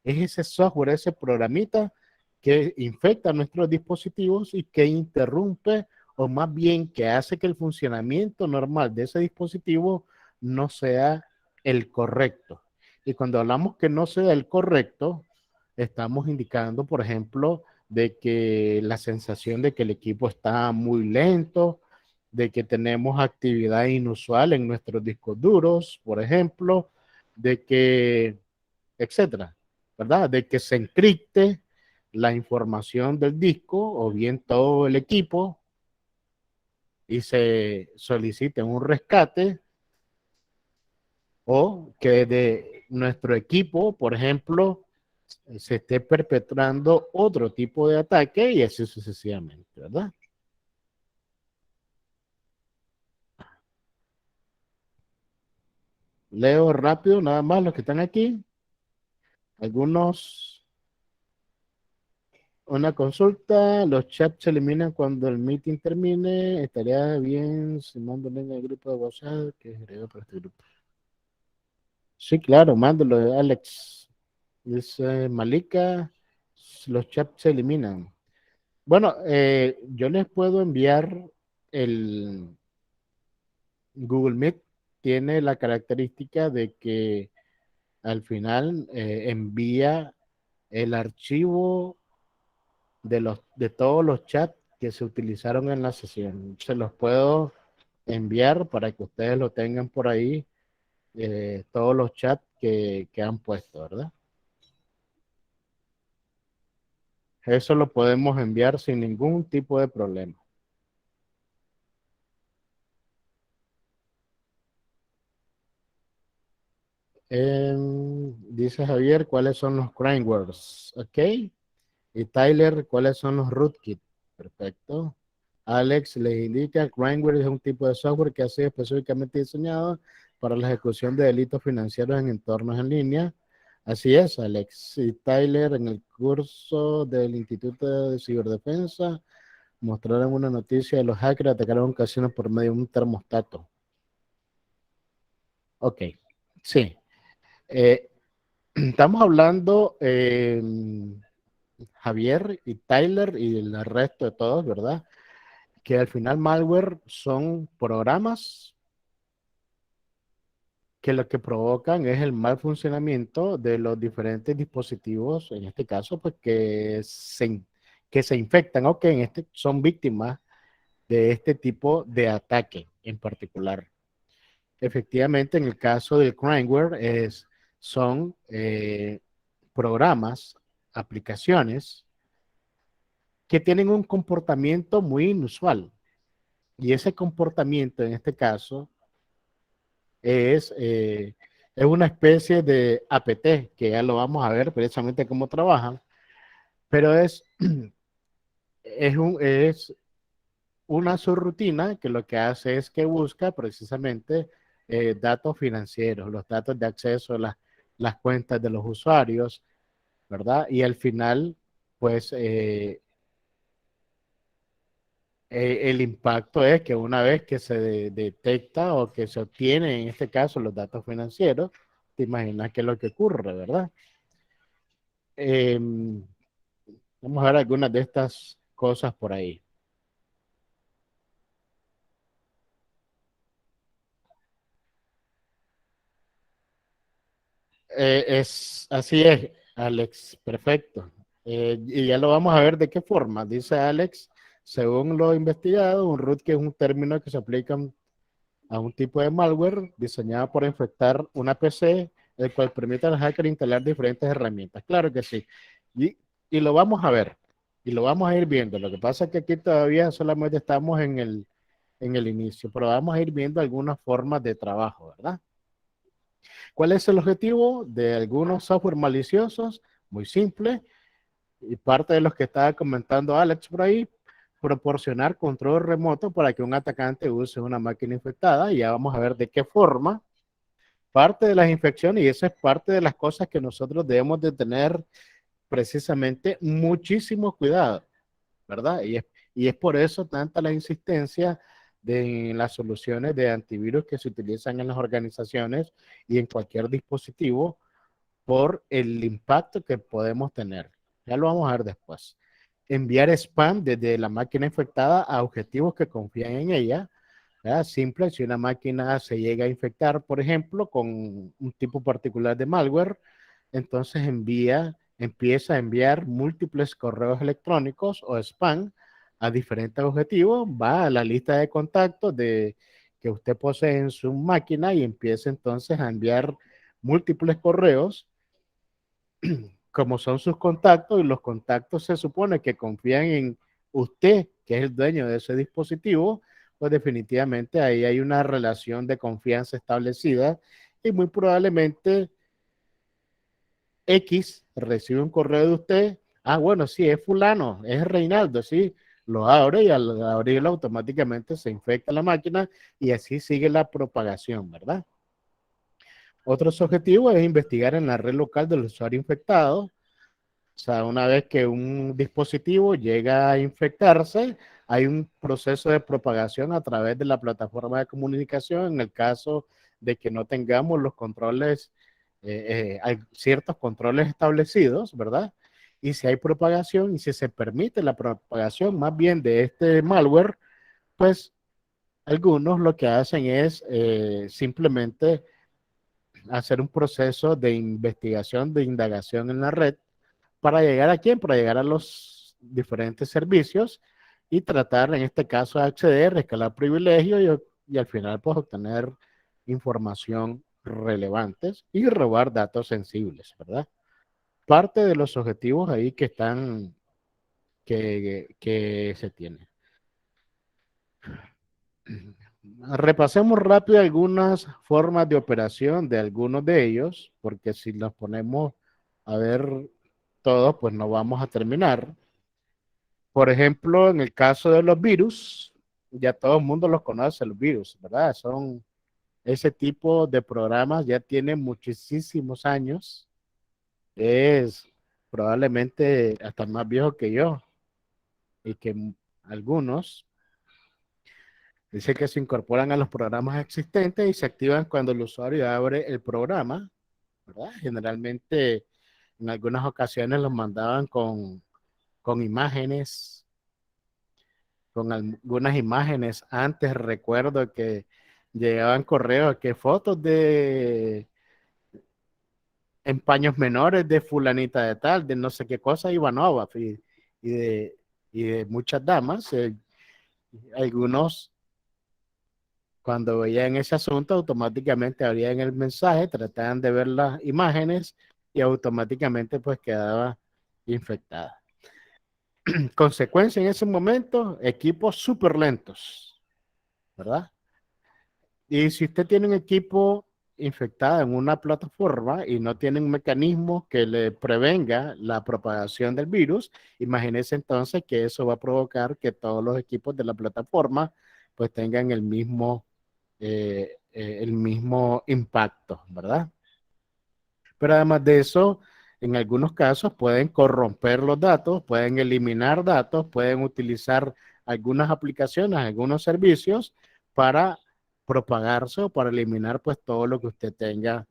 ese software, ese programita que infecta nuestros dispositivos y que interrumpe, o más bien que hace que el funcionamiento normal de ese dispositivo no sea el correcto. Y cuando hablamos que no sea el correcto, estamos indicando, por ejemplo, de que la sensación de que el equipo está muy lento, de que tenemos actividad inusual en nuestros discos duros, por ejemplo, de que, etcétera, ¿verdad? De que se encripte la información del disco o bien todo el equipo y se solicite un rescate, o que de nuestro equipo, por ejemplo, se esté perpetrando otro tipo de ataque, y así sucesivamente, ¿verdad? Leo rápido nada más los que están aquí. Algunos, una consulta, los chats se eliminan cuando el meeting termine. Estaría bien si mando en el grupo de WhatsApp que es agregado para este grupo. Sí, claro, mándalo, Alex. Dice Malika, los chats se eliminan. Bueno, yo les puedo enviar el Google Meet. Tiene la característica de que al final envía el archivo de todos los chats que se utilizaron en la sesión. Se los puedo enviar para que ustedes lo tengan por ahí, todos los chats que han puesto, ¿verdad? Eso lo podemos enviar sin ningún tipo de problema. Dice Javier, ¿cuáles son los crime words? Ok. Y Tyler, ¿cuáles son los rootkits? Perfecto. Alex les indica, Crimeware es un tipo de software que ha sido específicamente diseñado para la ejecución de delitos financieros en entornos en línea. Así es, Alex. Y Tyler, en el curso del Instituto de Ciberdefensa, mostraron una noticia de los hackers atacaron casinos por medio de un termostato. Ok, sí. Eh, estamos hablando, Javier y Tyler y el resto de todos, ¿verdad? Que al final malware son programas que lo que provocan es el mal funcionamiento de los diferentes dispositivos, en este caso, pues que se infectan o que en este son víctimas de este tipo de ataque en particular. Efectivamente, en el caso del crimeware son programas, aplicaciones que tienen un comportamiento muy inusual. Y ese comportamiento, en este caso, es una especie de APT, que ya lo vamos a ver precisamente cómo trabajan, pero es una subrutina que lo que hace es que busca precisamente datos financieros, los datos de acceso a las cuentas de los usuarios, ¿verdad? Y al final, pues el impacto es que una vez que se detecta o que se obtiene, en este caso, los datos financieros, te imaginas qué es lo que ocurre, ¿verdad? Em, Vamos a ver algunas de estas cosas por ahí. Así es, Alex, perfecto. Y ya lo vamos a ver de qué forma. Dice Alex, según lo investigado, un root que es un término que se aplica a un tipo de malware diseñado para infectar una PC, el cual permite al hacker instalar diferentes herramientas. Claro que sí. Y, y lo vamos a ver. Y lo vamos a ir viendo. Lo que pasa es que aquí todavía solamente estamos en el inicio, pero vamos a ir viendo algunas formas de trabajo, ¿verdad? ¿Cuál es el objetivo de algunos software maliciosos? Muy simple, y parte de los que estaba comentando Alex por ahí, proporcionar control remoto para que un atacante use una máquina infectada, y ya vamos a ver de qué forma. Parte de las infecciones, y esa es parte de las cosas que nosotros debemos de tener precisamente muchísimo cuidado, ¿verdad? Y es por eso tanta la insistencia de las soluciones de antivirus que se utilizan en las organizaciones y en cualquier dispositivo por el impacto que podemos tener. Ya lo vamos a ver después. Enviar spam desde la máquina infectada a objetivos que confían en ella. ¿Verdad? Simple, si una máquina se llega a infectar, por ejemplo, con un tipo particular de malware, entonces empieza a enviar múltiples correos electrónicos o spam a diferentes objetivos, va a la lista de contactos que usted posee en su máquina y empieza entonces a enviar múltiples correos como son sus contactos, y los contactos se supone que confían en usted, que es el dueño de ese dispositivo, pues definitivamente ahí hay una relación de confianza establecida, y muy probablemente X recibe un correo de usted. Ah, bueno, sí, es fulano, es Reinaldo, sí, lo abre, y al abrirlo automáticamente se infecta la máquina, y así sigue la propagación, ¿verdad? Otros objetivos es investigar en la red local del usuario infectado. O sea, una vez que un dispositivo llega a infectarse, hay un proceso de propagación a través de la plataforma de comunicación, en el caso de que no tengamos los controles, hay ciertos controles establecidos, ¿verdad? Y si hay propagación y si se permite la propagación más bien de este malware, pues algunos lo que hacen es simplemente hacer un proceso de investigación, de indagación en la red. ¿Para llegar a quién? Para llegar a los diferentes servicios y tratar, en este caso, de acceder, escalar privilegios, y al final, pues, obtener información relevantes y robar datos sensibles, ¿verdad? Parte de los objetivos ahí que se tienen. Repasemos rápido algunas formas de operación de algunos de ellos, porque si los ponemos a ver todos, pues no vamos a terminar. Por ejemplo, en el caso de los virus, ya todo el mundo los conoce, los virus, ¿verdad? Son ese tipo de programas, ya tienen muchísimos años. Es probablemente hasta más viejo que yo, y que algunos dicen que se incorporan a los programas existentes y se activan cuando el usuario abre el programa, ¿verdad? Generalmente en algunas ocasiones los mandaban con imágenes, con algunas imágenes. Antes recuerdo que llegaban correos que fotos de en paños menores de fulanita de tal, de no sé qué cosa, Ivanova, y de, y de muchas damas. Algunos, cuando veían ese asunto, automáticamente abrían el mensaje, trataban de ver las imágenes, y automáticamente pues quedaba infectada. Consecuencia en ese momento, equipos súper lentos, ¿verdad? Y si usted tiene un equipo infectado en una plataforma y no tiene un mecanismo que le prevenga la propagación del virus, imagínese entonces que eso va a provocar que todos los equipos de la plataforma pues tengan el mismo impacto, ¿verdad? Pero además de eso, en algunos casos pueden corromper los datos, pueden eliminar datos, pueden utilizar algunas aplicaciones, algunos servicios para propagarse o para eliminar pues todo lo que usted tenga,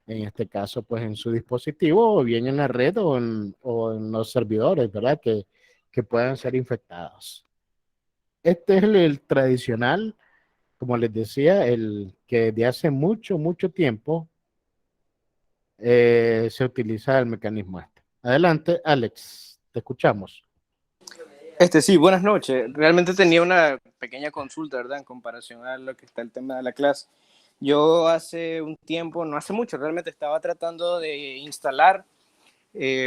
en este caso pues en su dispositivo o bien en la red o en los servidores, ¿verdad? Que puedan ser infectados. Este es el tradicional, como les decía, el que desde hace mucho, mucho tiempo se utiliza el mecanismo este. Adelante, Alex, te escuchamos. Sí, buenas noches. Realmente tenía una pequeña consulta, ¿verdad? En comparación a lo que está el tema de la clase. Yo hace un tiempo, no hace mucho, realmente estaba tratando de instalar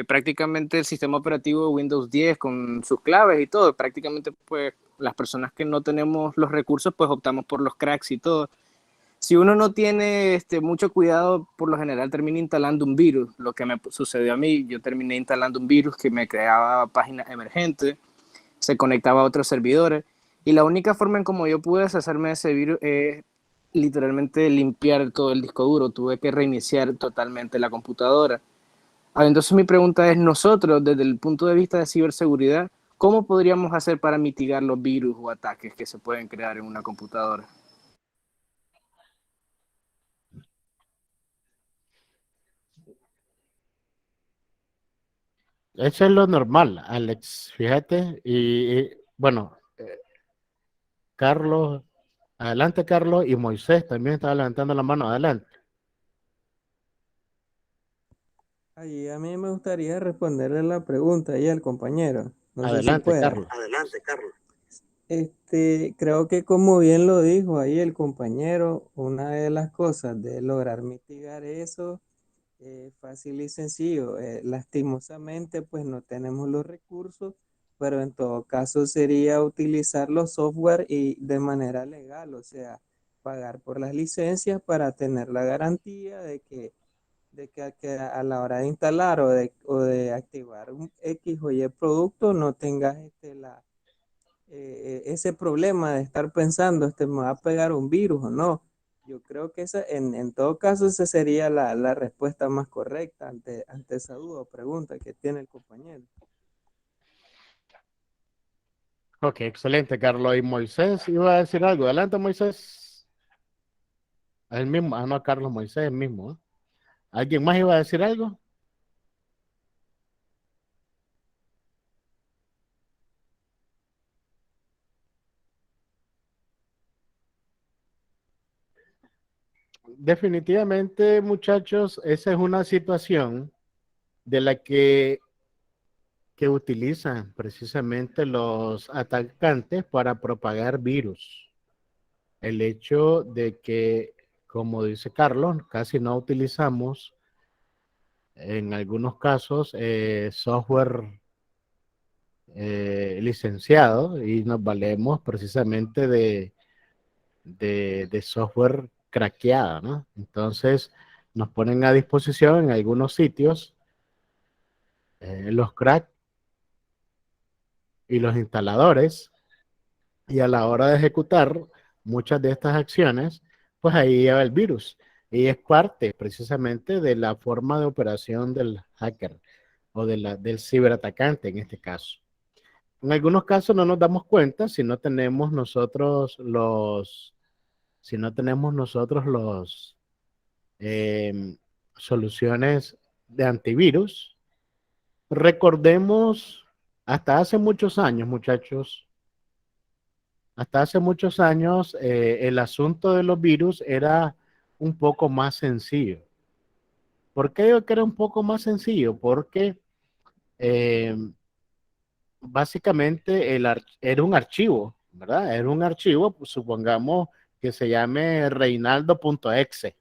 prácticamente el sistema operativo Windows 10 con sus claves y todo. Prácticamente, pues, las personas que no tenemos los recursos, pues optamos por los cracks y todo. Si uno no tiene mucho cuidado, por lo general termina instalando un virus. Lo que me sucedió a mí, yo terminé instalando un virus que me creaba páginas emergentes, se conectaba a otros servidores, y la única forma en como yo pude deshacerme de ese virus es literalmente limpiar todo el disco duro. Tuve que reiniciar totalmente la computadora. Entonces mi pregunta es, nosotros desde el punto de vista de ciberseguridad, ¿cómo podríamos hacer para mitigar los virus o ataques que se pueden crear en una computadora? Eso es lo normal, Alex, fíjate. Y bueno, Carlos, adelante, Carlos, y Moisés también estaba levantando la mano, adelante. Ahí a mí me gustaría responderle la pregunta ahí al compañero. No sé si Adelante, pueda. Carlos. Creo que como bien lo dijo ahí el compañero, una de las cosas de lograr mitigar eso es fácil y sencillo. Lastimosamente, pues no tenemos los recursos, pero en todo caso sería utilizar los software y de manera legal, o sea, pagar por las licencias para tener la garantía de que a la hora de instalar o de activar un X o Y producto no tengas ese problema de estar pensando, me va a pegar un virus o no. Yo creo que en todo caso esa sería la respuesta más correcta ante esa duda o pregunta que tiene el compañero. Ok, excelente, Carlos. Y Moisés iba a decir algo. Adelante, Moisés. El mismo, no, Carlos Moisés, el mismo. ¿Eh? ¿Alguien más iba a decir algo? Definitivamente, muchachos, esa es una situación de la que utilizan precisamente los atacantes para propagar virus. El hecho de que, como dice Carlos, casi no utilizamos en algunos casos software licenciado y nos valemos precisamente de software craqueado, ¿no? Entonces nos ponen a disposición en algunos sitios los cracks y los instaladores, y a la hora de ejecutar muchas de estas acciones, pues ahí lleva el virus. Y es parte precisamente de la forma de operación del hacker o del ciberatacante en este caso. En algunos casos no nos damos cuenta si no tenemos nosotros los soluciones de antivirus. Recordemos, hasta hace muchos años, muchachos, hasta hace muchos años el asunto de los virus era un poco más sencillo. ¿Por qué digo que era un poco más sencillo? Porque eh, básicamente era un archivo, ¿verdad? Era un archivo, pues, supongamos que se llame reinaldo.exe,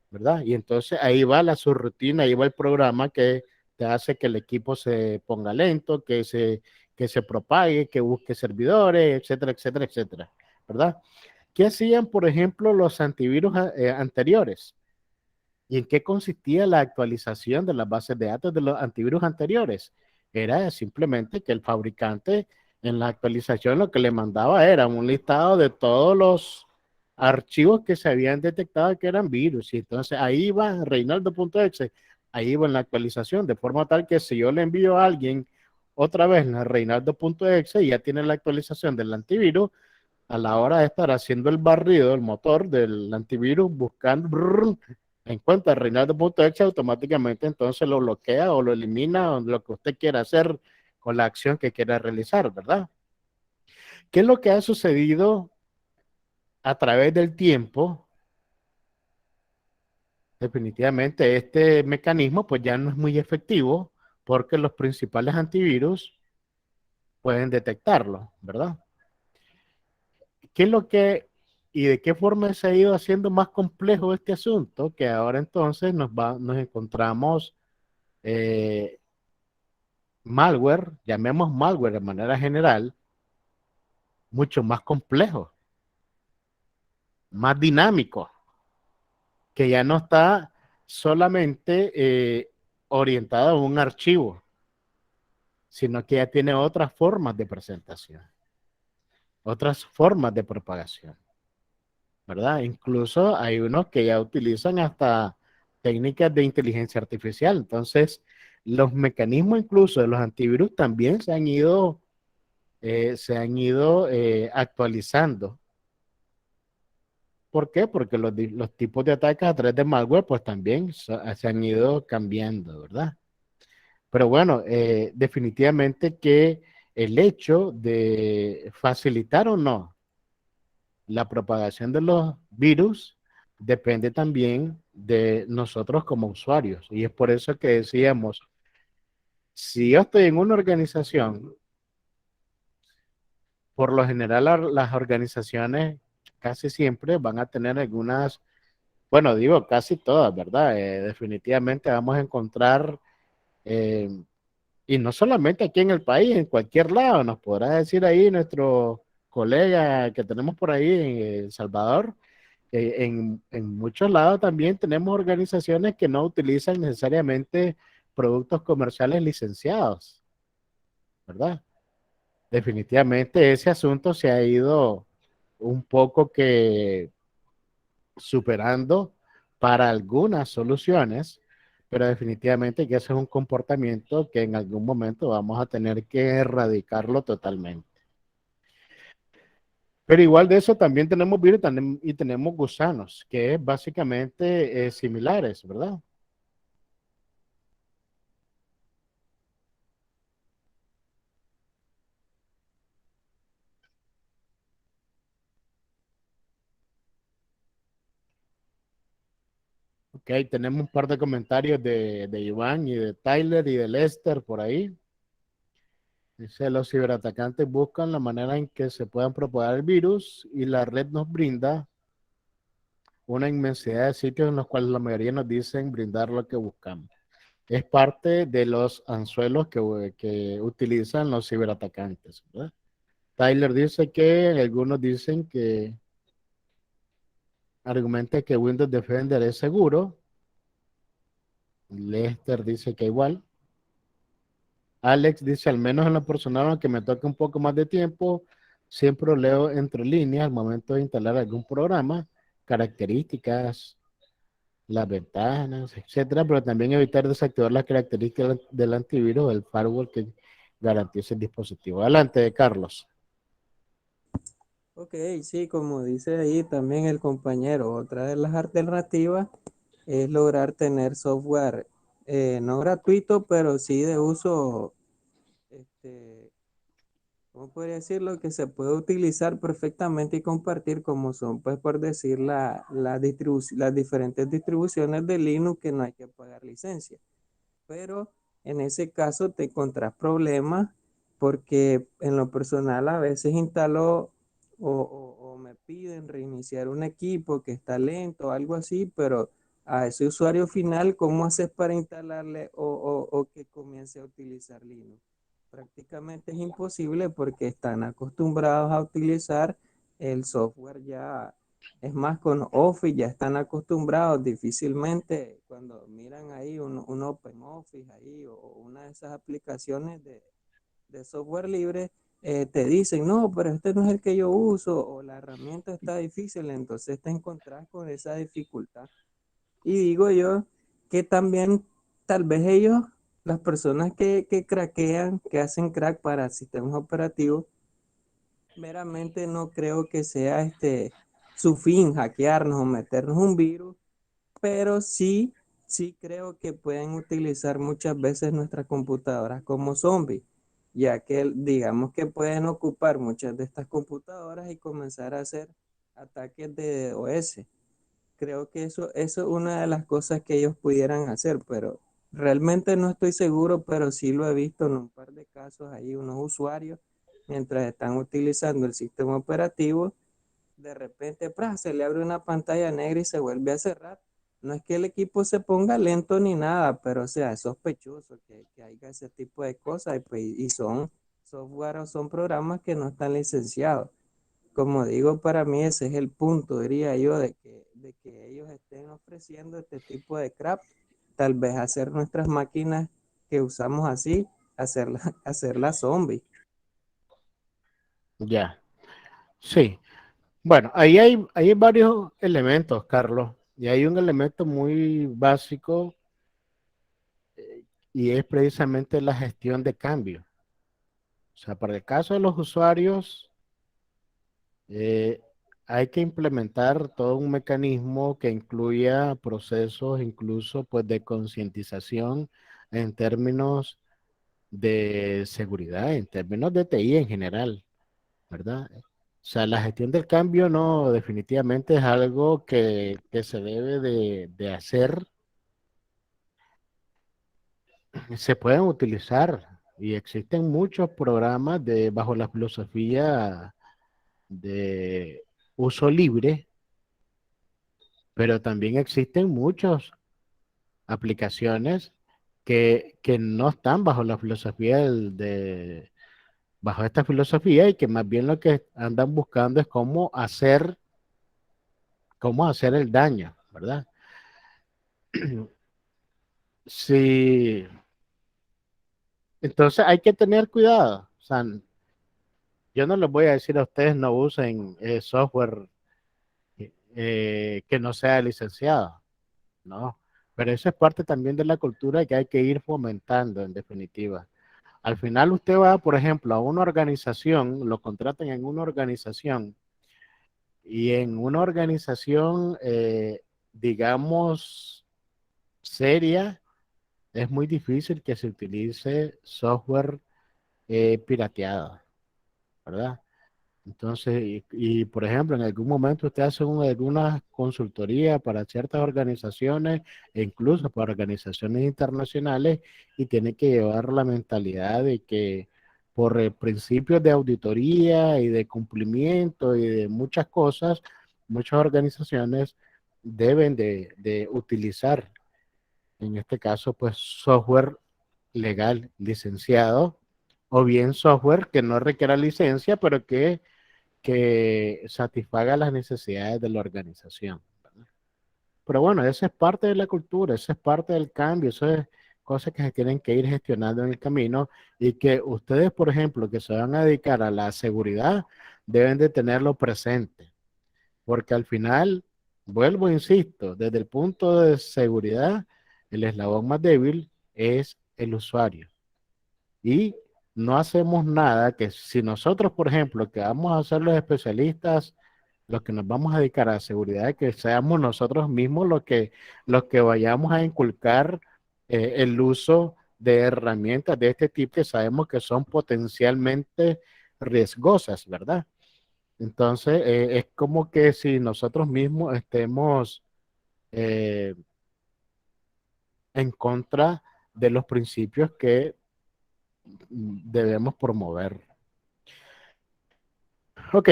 ¿verdad? Y entonces ahí va la subrutina, ahí va el programa que te hace que el equipo se ponga lento, que se propague, que busque servidores, etcétera, etcétera, etcétera, ¿verdad? ¿Qué hacían, por ejemplo, los antivirus anteriores? ¿Y en qué consistía la actualización de las bases de datos de los antivirus anteriores? Era simplemente que el fabricante en la actualización lo que le mandaba era un listado de todos los archivos que se habían detectado que eran virus. Y entonces ahí va Reinaldo.exe, ahí va en la actualización, de forma tal que si yo le envío a alguien otra vez en Reinaldo.exe, ya tiene la actualización del antivirus a la hora de estar haciendo el barrido, el motor del antivirus, buscando, encuentra Reinaldo.exe, automáticamente entonces lo bloquea o lo elimina o lo que usted quiera hacer con la acción que quiera realizar, ¿verdad? ¿Qué es lo que ha sucedido a través del tiempo? Definitivamente este mecanismo pues ya no es muy efectivo porque los principales antivirus pueden detectarlo, ¿verdad? ¿Qué es lo que y de qué forma se ha ido haciendo más complejo este asunto? Que ahora entonces nos encontramos eh, malware, llamemos malware de manera general, mucho más complejo, más dinámico, que ya no está solamente orientado a un archivo, sino que ya tiene otras formas de presentación, otras formas de propagación, ¿verdad? Incluso hay unos que ya utilizan hasta técnicas de inteligencia artificial. Entonces, los mecanismos incluso de los antivirus también se han ido actualizando. ¿Por qué? Porque los tipos de ataques a través de malware pues también se han ido cambiando, ¿verdad? Pero bueno, definitivamente que el hecho de facilitar o no la propagación de los virus depende también de nosotros como usuarios. Y es por eso que decíamos, si yo estoy en una organización, por lo general las organizaciones casi siempre van a tener algunas, bueno, digo casi todas, ¿verdad? Definitivamente vamos a encontrar, eh, y no solamente aquí en el país, en cualquier lado, nos podrá decir ahí nuestro colega que tenemos por ahí en El Salvador, en muchos lados también tenemos organizaciones que no utilizan necesariamente productos comerciales licenciados, ¿verdad? Definitivamente ese asunto se ha ido un poco que superando para algunas soluciones, pero definitivamente que ese es un comportamiento que en algún momento vamos a tener que erradicarlo totalmente. Pero igual de eso también tenemos virus y tenemos gusanos, que es básicamente similares, ¿verdad? Ok, tenemos un par de comentarios de Iván y de Tyler y de Lester por ahí. Dice, los ciberatacantes buscan la manera en que se puedan propagar el virus y la red nos brinda una inmensidad de sitios en los cuales la mayoría nos dicen brindar lo que buscamos. Es parte de los anzuelos que utilizan los ciberatacantes, ¿verdad? Tyler dice que algunos dicen que argumenta que Windows Defender es seguro. Lester dice que igual. Alex dice, al menos en lo personal, aunque me toque un poco más de tiempo, siempre leo entre líneas al momento de instalar algún programa, características, las ventanas, etcétera, pero también evitar desactivar las características del antivirus o del firewall que garantice el dispositivo. Adelante, Carlos. Ok, sí, como dice ahí también el compañero, otra de las alternativas es lograr tener software no gratuito, pero sí de uso, este, ¿cómo podría decirlo? Que se puede utilizar perfectamente y compartir como son, pues por decir, las diferentes distribuciones de Linux que no hay que pagar licencia. Pero en ese caso te encontrás problemas porque en lo personal a veces instalo o me piden reiniciar un equipo que está lento o algo así, pero a ese usuario final, ¿cómo haces para instalarle o que comience a utilizar Linux? Prácticamente es imposible porque están acostumbrados a utilizar el software ya, es más, con Office ya están acostumbrados, difícilmente cuando miran ahí un Open Office ahí o una de esas aplicaciones de software libre, te dicen, no, pero este no es el que yo uso o la herramienta está difícil, entonces te encontrás con esa dificultad. Y digo yo que también tal vez ellos, las personas que craquean, que hacen crack para sistemas operativos, meramente no creo que sea su fin hackearnos o meternos un virus, pero sí creo que pueden utilizar muchas veces nuestras computadoras como zombies, ya que digamos que pueden ocupar muchas de estas computadoras y comenzar a hacer ataques de DOS. Creo que eso es una de las cosas que ellos pudieran hacer, pero realmente no estoy seguro, pero sí lo he visto en un par de casos ahí, unos usuarios, mientras están utilizando el sistema operativo, de repente se le abre una pantalla negra y se vuelve a cerrar. No es que el equipo se ponga lento ni nada, pero o sea, es sospechoso que haya ese tipo de cosas y son software o son programas que no están licenciados. Como digo, para mí ese es el punto, diría yo, de que ellos estén ofreciendo este tipo de crap, tal vez hacer nuestras máquinas que usamos así, hacerlas zombies. Ya, sí. Bueno, ahí hay varios elementos, Carlos, y hay un elemento muy básico y es precisamente la gestión de cambio. O sea, para el caso de los usuarios, eh, hay que implementar todo un mecanismo que incluya procesos incluso pues de concientización en términos de seguridad, en términos de TI en general, ¿verdad? O sea, la gestión del cambio no, definitivamente es algo que se debe de hacer. Se pueden utilizar y existen muchos programas bajo la filosofía de uso libre, pero también existen muchas aplicaciones que no están bajo la filosofía bajo esta filosofía y que más bien lo que andan buscando es cómo hacer el daño, ¿verdad? Sí, entonces hay que tener cuidado. O sea, yo no les voy a decir a ustedes no usen software que no sea licenciado, ¿no? Pero eso es parte también de la cultura que hay que ir fomentando, en definitiva. Al final usted va, por ejemplo, a una organización, lo contratan en una organización y en una organización, digamos, seria, es muy difícil que se utilice software pirateado, ¿verdad? Entonces, por ejemplo, en algún momento usted hace alguna consultoría para ciertas organizaciones e incluso para organizaciones internacionales y tiene que llevar la mentalidad de que por principios de auditoría y de cumplimiento y de muchas cosas, muchas organizaciones deben de utilizar, en este caso, pues software legal, licenciado, o bien software que no requiera licencia, pero que satisfaga las necesidades de la organización, ¿verdad? Pero bueno, esa es parte de la cultura, esa es parte del cambio, eso es cosas que se tienen que ir gestionando en el camino y que ustedes, por ejemplo, que se van a dedicar a la seguridad, deben de tenerlo presente, porque al final, vuelvo, insisto, desde el punto de seguridad, el eslabón más débil es el usuario y no hacemos nada que si nosotros, por ejemplo, que vamos a ser los especialistas, los que nos vamos a dedicar a seguridad, que seamos nosotros mismos los que vayamos a inculcar el uso de herramientas de este tipo que sabemos que son potencialmente riesgosas, ¿verdad? Entonces, es como que si nosotros mismos estemos eh, en contra de los principios que debemos promover. Ok,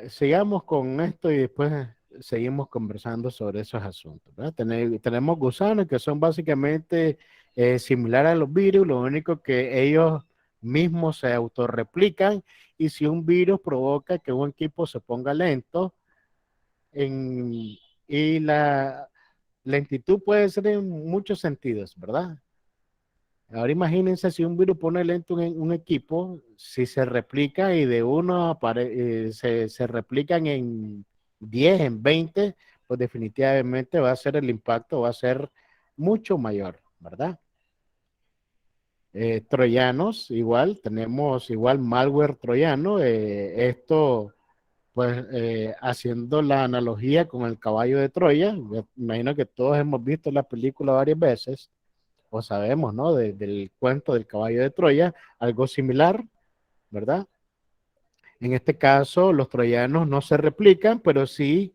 sigamos con esto y después seguimos conversando sobre esos asuntos, ¿verdad? Tenemos gusanos que son básicamente similares a los virus, lo único que ellos mismos se autorreplican, y si un virus provoca que un equipo se ponga lento, en, y la lentitud puede ser en muchos sentidos, ¿verdad? Ahora imagínense si un virus pone lento un equipo, si se replica y de uno se replican en 10, en 20, pues definitivamente va a ser el impacto, va a ser mucho mayor, ¿verdad? Troyanos, igual, tenemos igual malware troyano, esto pues haciendo la analogía con el caballo de Troya. Me imagino que todos hemos visto la película varias veces, o sabemos, ¿no? Del cuento del caballo de Troya, algo similar, ¿verdad? En este caso, los troyanos no se replican, pero sí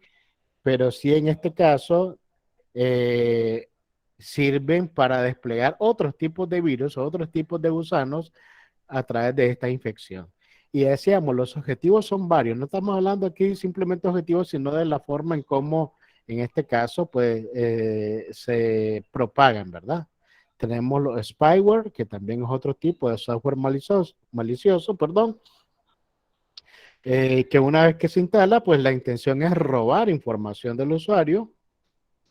en este caso eh, sirven para desplegar otros tipos de virus, otros tipos de gusanos a través de esta infección. Y decíamos, los objetivos son varios. No estamos hablando aquí simplemente de objetivos, sino de la forma en cómo, en este caso, pues se propagan, ¿verdad? Tenemos los spyware, que también es otro tipo de software malicioso, perdón, que una vez que se instala, pues la intención es robar información del usuario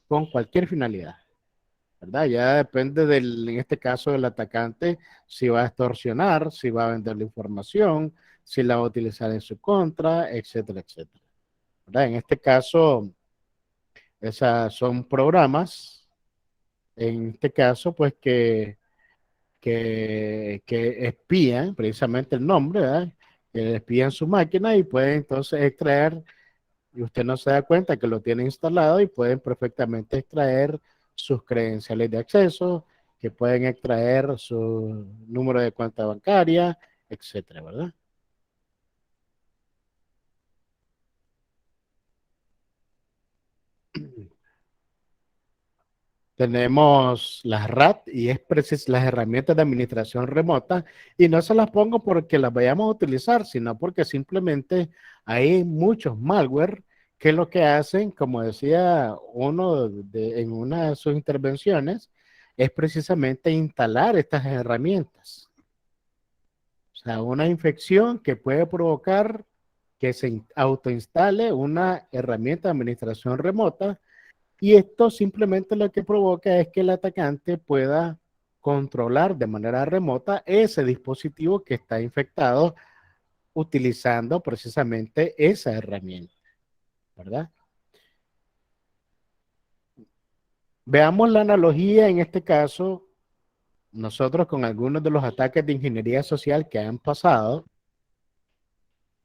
con cualquier finalidad, ¿verdad? Ya depende en este caso del atacante, si va a extorsionar, si va a vender la información, si la va a utilizar en su contra, etcétera, etcétera, ¿verdad? En este caso, esas son programas, en este caso, pues que espían, precisamente el nombre, ¿verdad? Que espían su máquina y pueden entonces extraer, y usted no se da cuenta que lo tiene instalado, y pueden perfectamente extraer sus credenciales de acceso, que pueden extraer su número de cuenta bancaria, etcétera, ¿verdad? Tenemos las RAT, y es las herramientas de administración remota, y no se las pongo porque las vayamos a utilizar, sino porque simplemente hay muchos malware que lo que hacen, como decía uno en una de sus intervenciones, es precisamente instalar estas herramientas. O sea, una infección que puede provocar que se autoinstale una herramienta de administración remota, y esto simplemente lo que provoca es que el atacante pueda controlar de manera remota ese dispositivo que está infectado utilizando precisamente esa herramienta, ¿verdad? Veamos la analogía en este caso, nosotros con algunos de los ataques de ingeniería social que han pasado,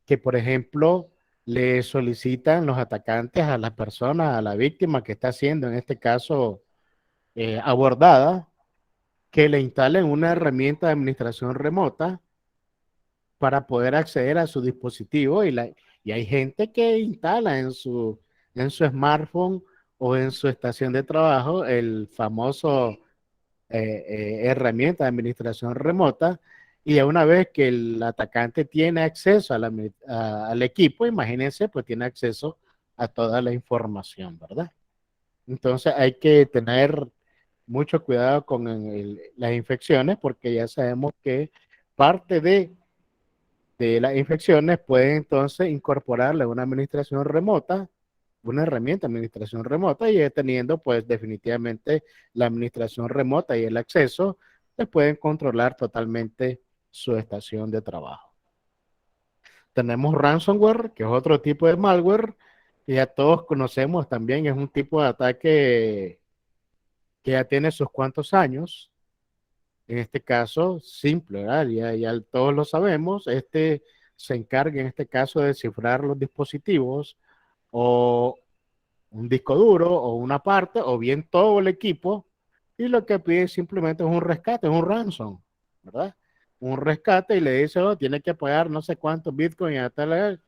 que por ejemplo le solicitan los atacantes a la persona, a la víctima que está siendo en este caso abordada, que le instalen una herramienta de administración remota para poder acceder a su dispositivo, y hay gente que instala en su smartphone o en su estación de trabajo el famoso herramienta de administración remota, y una vez que el atacante tiene acceso al equipo, imagínense, pues tiene acceso a toda la información, ¿verdad? Entonces hay que tener mucho cuidado con las infecciones, porque ya sabemos que parte de las infecciones pueden entonces incorporarle una administración remota, una herramienta de administración remota, y teniendo pues definitivamente la administración remota y el acceso, les pueden controlar totalmente su estación de trabajo. Tenemos ransomware, que es otro tipo de malware, que ya todos conocemos también, es un tipo de ataque que ya tiene sus cuantos años. En este caso, simple, ¿verdad? Ya todos lo sabemos. Este se encarga en este caso de cifrar los dispositivos, o un disco duro, o una parte, o bien todo el equipo, y lo que pide simplemente es un rescate, es un ransom, ¿verdad? Un rescate, y le dice, oh, tiene que pagar no sé cuántos bitcoins a tal,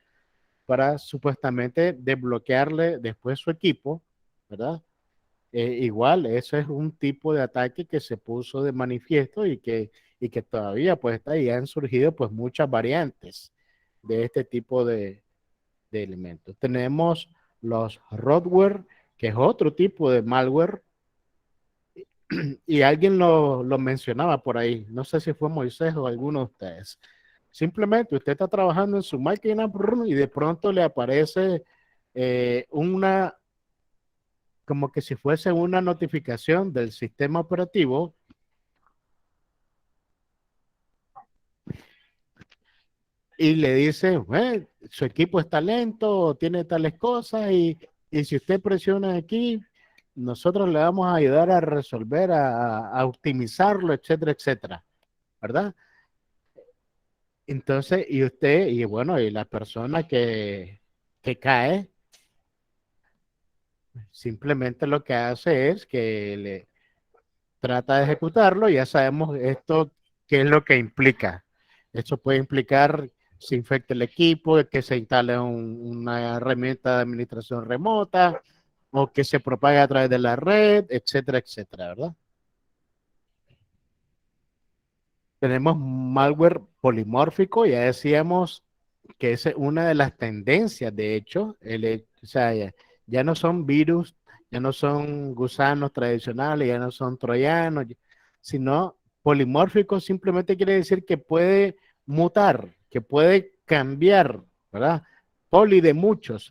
para supuestamente desbloquearle después su equipo, ¿verdad? Igual, eso es un tipo de ataque que se puso de manifiesto, y que todavía pues está ahí. Han surgido pues muchas variantes de este tipo de elementos. Tenemos los rootware, que es otro tipo de malware, y alguien lo mencionaba por ahí, no sé si fue Moisés o alguno de ustedes. Simplemente usted está trabajando en su máquina y de pronto le aparece una, como que si fuese una notificación del sistema operativo y le dice, su equipo está lento, tiene tales cosas y si usted presiona aquí, nosotros le vamos a ayudar a resolver, a optimizarlo, etcétera, etcétera, ¿verdad? Entonces, y usted, y bueno, y la persona que cae, simplemente lo que hace es que le trata de ejecutarlo, ya sabemos esto, qué es lo que implica. Esto puede implicar se infecte el equipo, que se instale una herramienta de administración remota o que se propague a través de la red, etcétera, etcétera, ¿verdad? Tenemos malware polimórfico, ya decíamos que es una de las tendencias, de hecho, o sea, ya no son virus, ya no son gusanos tradicionales, ya no son troyanos, sino polimórfico simplemente quiere decir que puede mutar, que puede cambiar, ¿verdad? Poli de muchas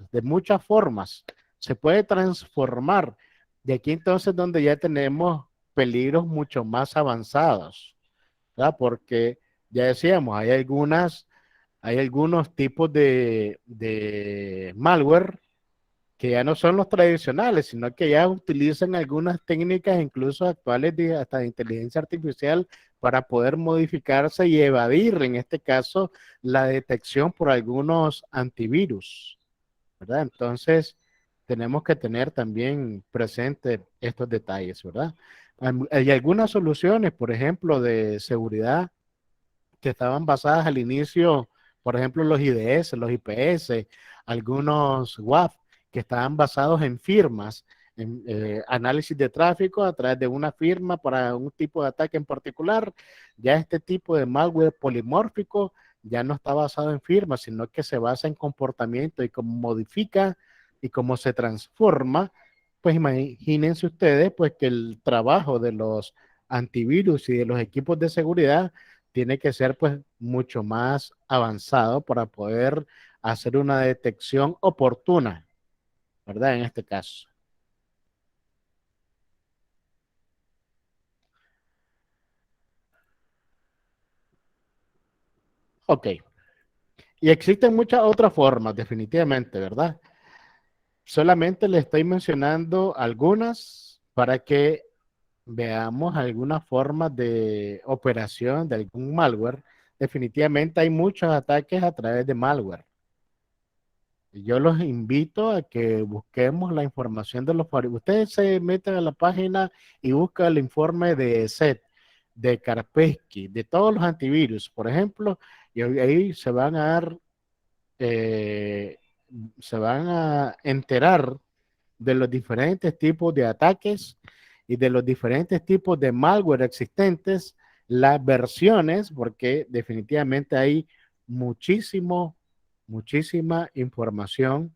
formas, se puede transformar. De aquí entonces donde ya tenemos peligros mucho más avanzados, ¿verdad? Porque ya decíamos, hay algunos tipos de malware que ya no son los tradicionales, sino que ya utilizan algunas técnicas, incluso actuales, hasta de inteligencia artificial, para poder modificarse y evadir, en este caso, la detección por algunos antivirus, ¿verdad? Entonces, tenemos que tener también presente estos detalles, ¿verdad? Hay algunas soluciones, por ejemplo, de seguridad que estaban basadas al inicio, por ejemplo, los IDS, los IPS, algunos WAF, que estaban basados en firmas, en análisis de tráfico a través de una firma para un tipo de ataque en particular. Ya este tipo de malware polimórfico ya no está basado en firmas, sino que se basa en comportamiento y cómo modifica y cómo se transforma. Pues imagínense ustedes pues que el trabajo de los antivirus y de los equipos de seguridad tiene que ser pues mucho más avanzado para poder hacer una detección oportuna, ¿verdad? En este caso. Ok. Y existen muchas otras formas, definitivamente, ¿verdad? Solamente le estoy mencionando algunas para que veamos algunas formas de operación de algún malware. Definitivamente hay muchos ataques a través de malware. Yo los invito a que busquemos la información de los fabricantes. Ustedes se meten a la página y buscan el informe de SET, de Kaspersky, de todos los antivirus, por ejemplo, y ahí eh, se van a enterar de los diferentes tipos de ataques y de los diferentes tipos de malware existentes, las versiones, porque definitivamente hay muchísimo, muchísima información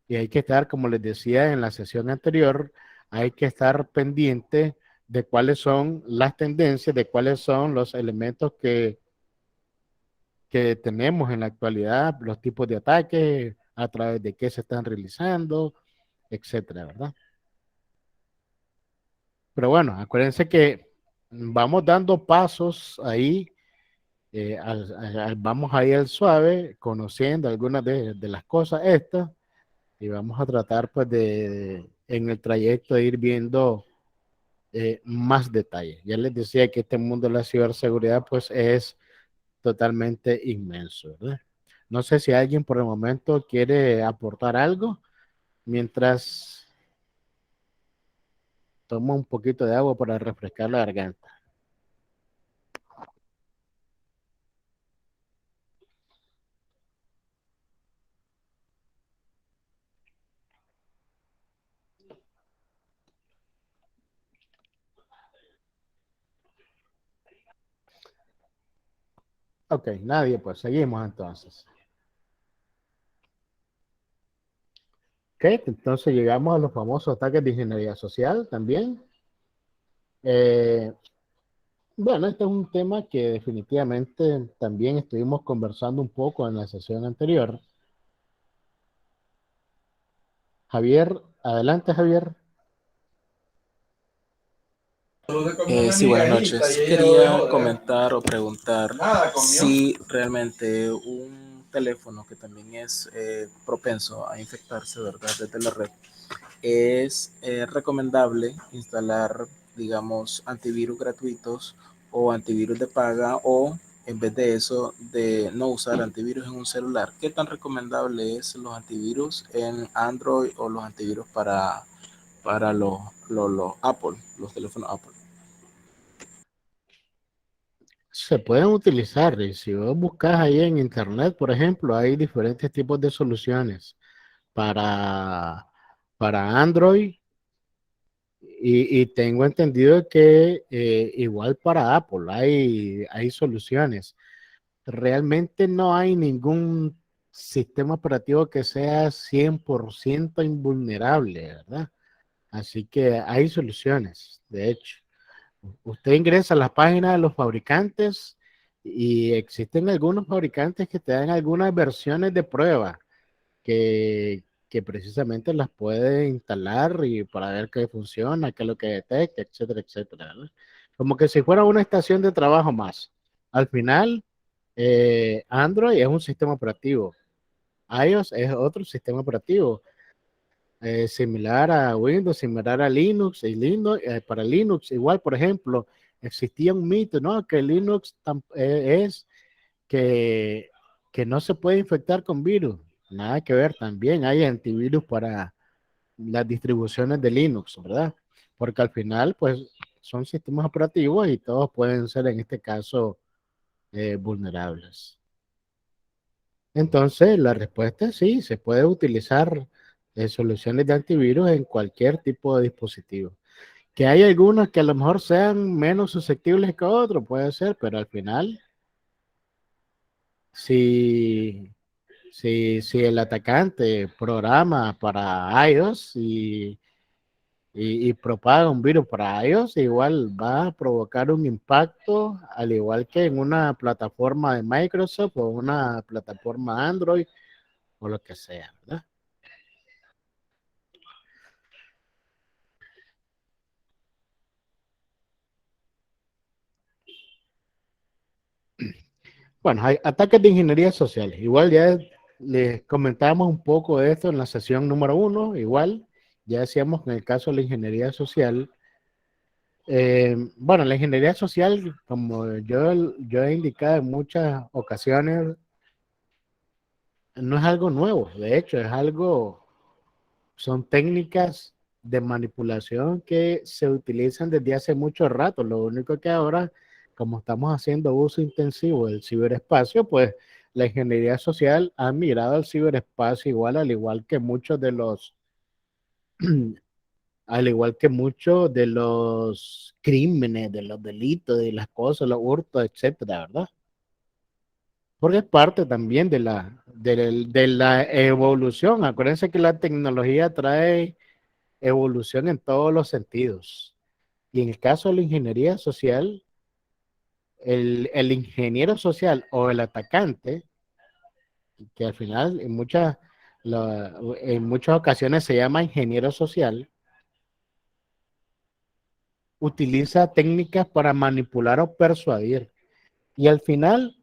y hay que estar, como les decía en la sesión anterior, hay que estar pendiente de cuáles son las tendencias, de cuáles son los elementos que tenemos en la actualidad, los tipos de ataques, a través de qué se están realizando, etcétera, ¿verdad? Pero bueno, acuérdense que vamos dando pasos ahí, vamos ahí al suave, conociendo algunas de las cosas estas, y vamos a tratar pues en el trayecto de ir viendo más detalles. Ya les decía que este mundo de la ciberseguridad pues es totalmente inmenso, ¿verdad? No sé si alguien por el momento quiere aportar algo mientras tomo un poquito de agua para refrescar la garganta. Ok, nadie, pues seguimos entonces. Ok, entonces llegamos a los famosos ataques de ingeniería social también. Eh, bueno, este es un tema que definitivamente también estuvimos conversando un poco en la sesión anterior. Javier, adelante Javier. Sí, buenas noches. Quería comentar o preguntar si realmente un teléfono que también es propenso a infectarse, ¿verdad? Desde la red, es recomendable instalar, digamos, antivirus gratuitos o antivirus de paga o en vez de eso, de no usar antivirus en un celular. ¿Qué tan recomendable es los antivirus en Android o los antivirus para los Apple, los teléfonos Apple? Se pueden utilizar y si vos buscas ahí en internet, por ejemplo, hay diferentes tipos de soluciones para, para Android y tengo entendido que igual para Apple hay soluciones. Realmente no hay ningún sistema operativo que sea 100% invulnerable, ¿verdad? Así que hay soluciones, de hecho. Usted ingresa a las páginas de los fabricantes y existen algunos fabricantes que te dan algunas versiones de prueba que precisamente las puede instalar y para ver qué funciona, qué es lo que detecta, etcétera, etcétera, ¿verdad? Como que si fuera una estación de trabajo más. Al final, Android es un sistema operativo, iOS es otro sistema operativo, similar a Windows, similar a Linux, y Linux, para Linux igual, por ejemplo, existía un mito, ¿no? Que Linux es que, que no se puede infectar con virus, nada que ver, también hay antivirus para las distribuciones de Linux, ¿verdad? Porque al final, pues, son sistemas operativos y todos pueden ser, en este caso, vulnerables. Entonces, la respuesta es sí, se puede utilizar soluciones de antivirus en cualquier tipo de dispositivo. Que hay algunos que a lo mejor sean menos susceptibles que otros, puede ser, pero al final, si, si el atacante programa para iOS y propaga un virus para iOS, igual va a provocar un impacto, al igual que en una plataforma de Microsoft o una plataforma Android o lo que sea, ¿verdad? Bueno, hay ataques de ingeniería social. Igual ya les comentábamos un poco de esto en la sesión número 1. Igual ya decíamos en el caso de la ingeniería social. Bueno, la ingeniería social, como yo he indicado en muchas ocasiones, no es algo nuevo. De hecho, son técnicas de manipulación que se utilizan desde hace mucho rato. Lo único que ahora, como estamos haciendo uso intensivo del ciberespacio, pues la ingeniería social ha mirado al ciberespacio igual, al igual que muchos de los, al igual que muchos de los crímenes, de los delitos, de las cosas, los hurtos, etcétera, ¿verdad? Porque es parte también de la evolución. Acuérdense que la tecnología trae evolución en todos los sentidos. Y en el caso de la ingeniería social, el ingeniero social o el atacante, que al final en muchas ocasiones se llama ingeniero social, utiliza técnicas para manipular o persuadir. Y al final,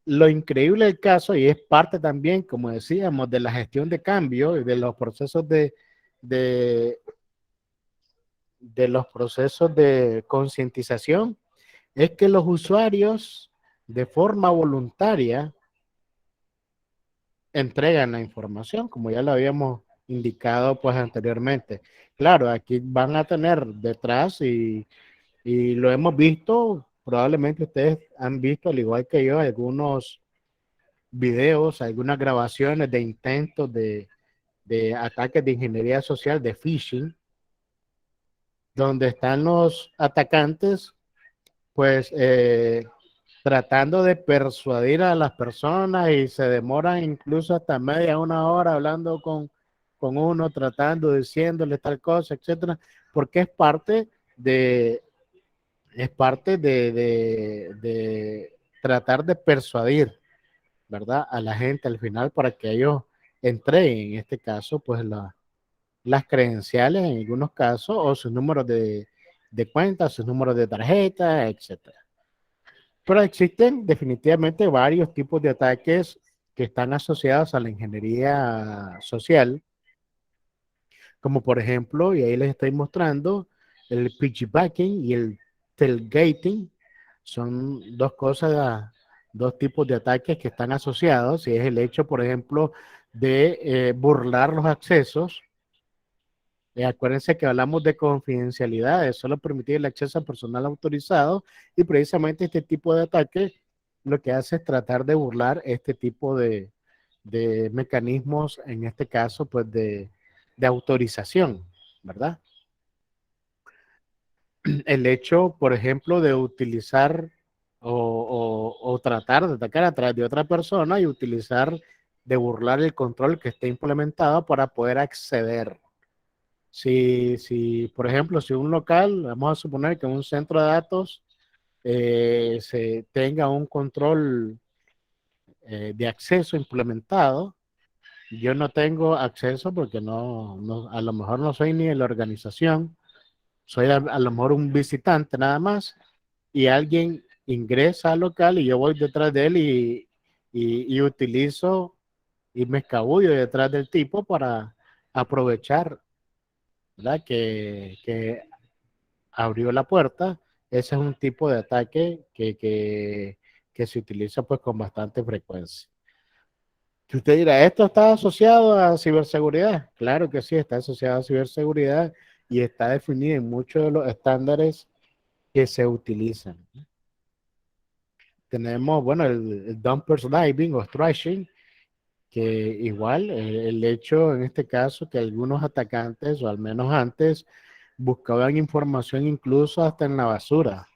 lo increíble del caso, y es parte también, como decíamos, de la gestión de cambio y de los procesos de, de los procesos de concientización, es que los usuarios de forma voluntaria entregan la información, como ya lo habíamos indicado pues anteriormente. Claro, aquí van a tener detrás y lo hemos visto, probablemente ustedes han visto, al igual que yo, algunos videos, algunas grabaciones de intentos de ataques de ingeniería social, de phishing, donde están los atacantes pues tratando de persuadir a las personas y se demoran incluso hasta media, una hora hablando con uno, tratando, diciéndole tal cosa, etcétera, porque es parte de, es parte de tratar de persuadir, ¿verdad? A la gente al final para que ellos entreguen, en este caso, pues las credenciales en algunos casos o sus números de cuenta, sus números de tarjeta, etcétera. Pero existen definitivamente varios tipos de ataques que están asociados a la ingeniería social, como por ejemplo, y ahí les estoy mostrando, el piggybacking y el tailgating. Son dos cosas, dos tipos de ataques que están asociados, y es el hecho, por ejemplo, de burlar los accesos. Acuérdense que hablamos de confidencialidad, de solo permitir el acceso a personal autorizado, y precisamente este tipo de ataque lo que hace es tratar de burlar este tipo de mecanismos, en este caso, pues de autorización, ¿verdad? El hecho, por ejemplo, de utilizar o tratar de atacar a través de otra persona y utilizar, de burlar el control que esté implementado para poder acceder. Si, por ejemplo, si un local, vamos a suponer que un centro de datos se tenga un control de acceso implementado, yo no tengo acceso porque a lo mejor no soy ni de la organización, soy a lo mejor un visitante nada más, y alguien ingresa al local y yo voy detrás de él y utilizo y me escabullo detrás del tipo para aprovechar, ¿verdad? Que abrió la puerta. Ese es un tipo de ataque que se utiliza pues con bastante frecuencia. Si usted dirá, ¿esto está asociado a ciberseguridad? Claro que sí, está asociado a ciberseguridad y está definido en muchos de los estándares que se utilizan. Tenemos, bueno, el dumpers diving o thrashing, que igual el hecho en este caso que algunos atacantes, o al menos antes, buscaban información incluso hasta en la basura,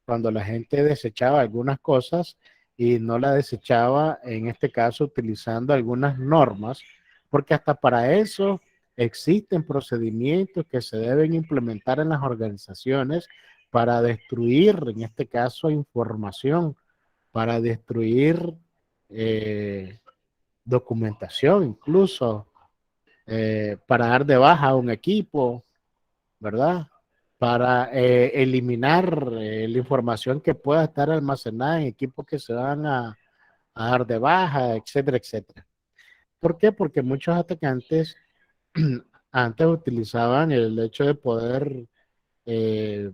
cuando la gente desechaba algunas cosas y no la desechaba, en este caso, utilizando algunas normas, porque hasta para eso existen procedimientos que se deben implementar en las organizaciones para destruir, en este caso, información, para destruir documentación, incluso para dar de baja a un equipo, ¿verdad? Para eliminar la información que pueda estar almacenada en equipos que se van a dar de baja, etcétera, etcétera. ¿Por qué? Porque muchos atacantes antes utilizaban el hecho de poder eh,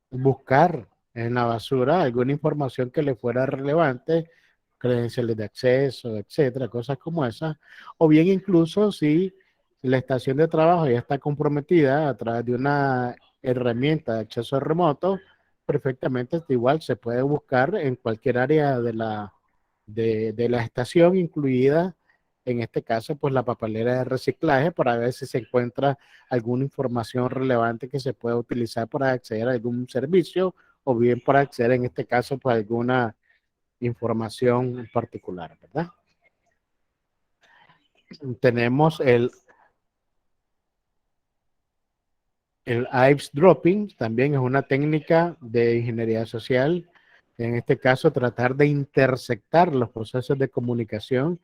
buscar en la basura alguna información que le fuera relevante, credenciales de acceso, etcétera, cosas como esas, o bien incluso si la estación de trabajo ya está comprometida a través de una herramienta de acceso remoto, perfectamente igual se puede buscar en cualquier área de la estación, incluida en este caso pues la papelera de reciclaje, para ver si se encuentra alguna información relevante que se pueda utilizar para acceder a algún servicio, o bien para acceder en este caso pues a alguna información en particular, ¿verdad? Tenemos el eavesdropping, también es una técnica de ingeniería social. En este caso, tratar de intersectar los procesos de comunicación.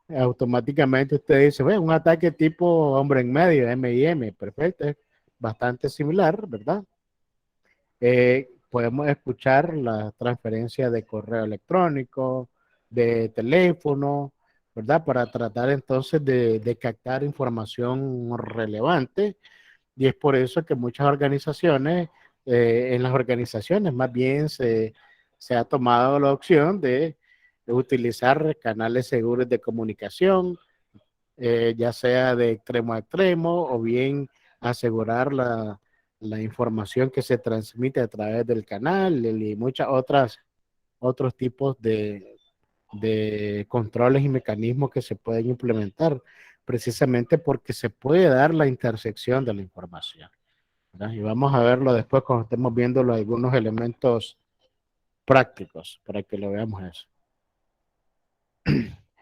Automáticamente usted dice, bueno, un ataque tipo hombre en medio, M&M, perfecto, es bastante similar, ¿verdad? Podemos escuchar la transferencia de correo electrónico, de teléfono, ¿verdad? Para tratar entonces de captar información relevante, y es por eso que muchas organizaciones, en las organizaciones más bien se ha tomado la opción de utilizar canales seguros de comunicación, ya sea de extremo a extremo, o bien asegurar la información que se transmite a través del canal y muchas otros tipos de controles y mecanismos que se pueden implementar, precisamente porque se puede dar la intersección de la información, ¿verdad? Y vamos a verlo después cuando estemos viendo algunos elementos prácticos para que lo veamos eso.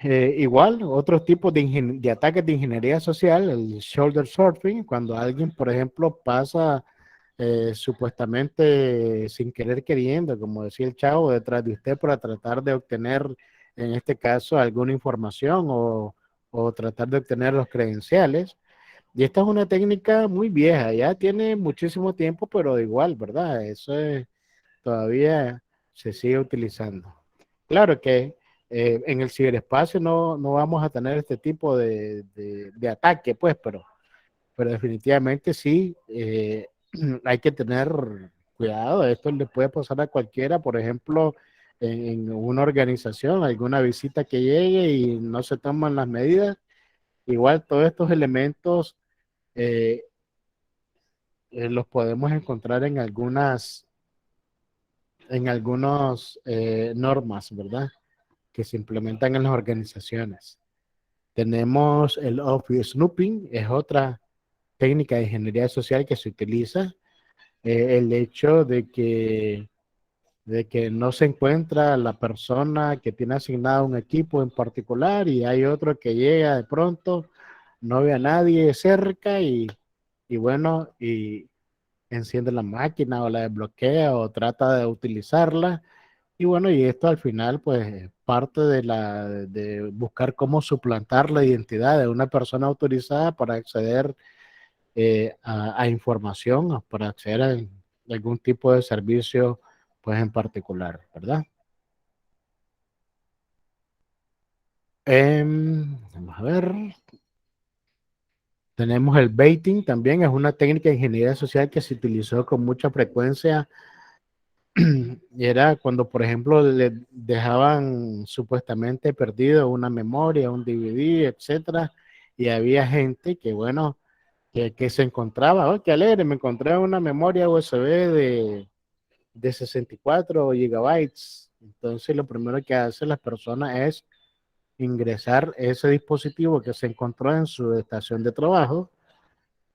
Igual, otros tipos de ataques de ingeniería social, el shoulder surfing, cuando alguien, por ejemplo, pasa supuestamente sin querer queriendo, como decía el chavo, detrás de usted para tratar de obtener, en este caso, alguna información o tratar de obtener los credenciales. Y esta es una técnica muy vieja, ya tiene muchísimo tiempo, pero igual, ¿verdad? Todavía se sigue utilizando. Claro que en el ciberespacio no vamos a tener este tipo de ataque, pues, pero definitivamente sí, hay que tener cuidado. Esto le puede pasar a cualquiera, por ejemplo, en una organización, alguna visita que llegue y no se toman las medidas. Igual todos estos elementos eh, los podemos encontrar en algunas normas, ¿verdad? Que se implementan en las organizaciones. Tenemos el office snooping, es otra técnica de ingeniería social que se utiliza. El hecho de que no se encuentra la persona que tiene asignado un equipo en particular y hay otro que llega de pronto, no ve a nadie cerca y bueno, y enciende la máquina o la desbloquea o trata de utilizarla. Y bueno, y esto al final, pues, parte de buscar cómo suplantar la identidad de una persona autorizada para acceder a información, para acceder a algún tipo de servicio, pues, en particular, ¿verdad? Vamos a ver. Tenemos el baiting también, es una técnica de ingeniería social que se utilizó con mucha frecuencia. Y era cuando, por ejemplo, le dejaban supuestamente perdido una memoria, un DVD, etcétera, y había gente que, bueno, que se encontraba, oh, qué alegre, me encontré una memoria USB de 64 gigabytes. Entonces, lo primero que hacen las personas es ingresar ese dispositivo que se encontró en su estación de trabajo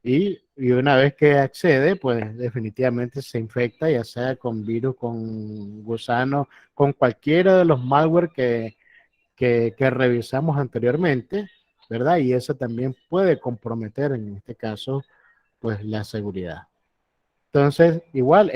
y una vez que accede, pues definitivamente se infecta, ya sea con virus, con gusano, con cualquiera de los malware que revisamos anteriormente, ¿verdad? Y eso también puede comprometer, en este caso, pues la seguridad. Entonces, igual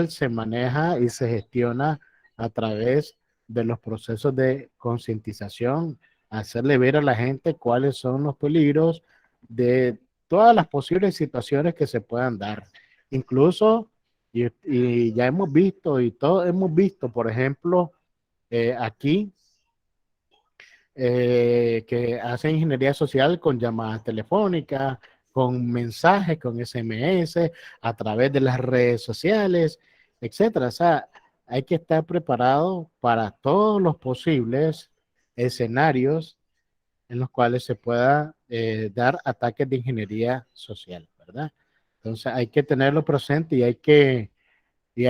se maneja y se gestiona a través de los procesos de concientización, hacerle ver a la gente cuáles son los peligros de todas las posibles situaciones que se puedan dar. Incluso, y ya hemos visto, y todos hemos visto, por ejemplo, aquí, que hacen ingeniería social con llamadas telefónicas, con mensajes, con SMS, a través de las redes sociales, etcétera. O sea, hay que estar preparado para todos los posibles escenarios en los cuales se pueda dar ataques de ingeniería social, ¿verdad? Entonces hay que tenerlo presente y hay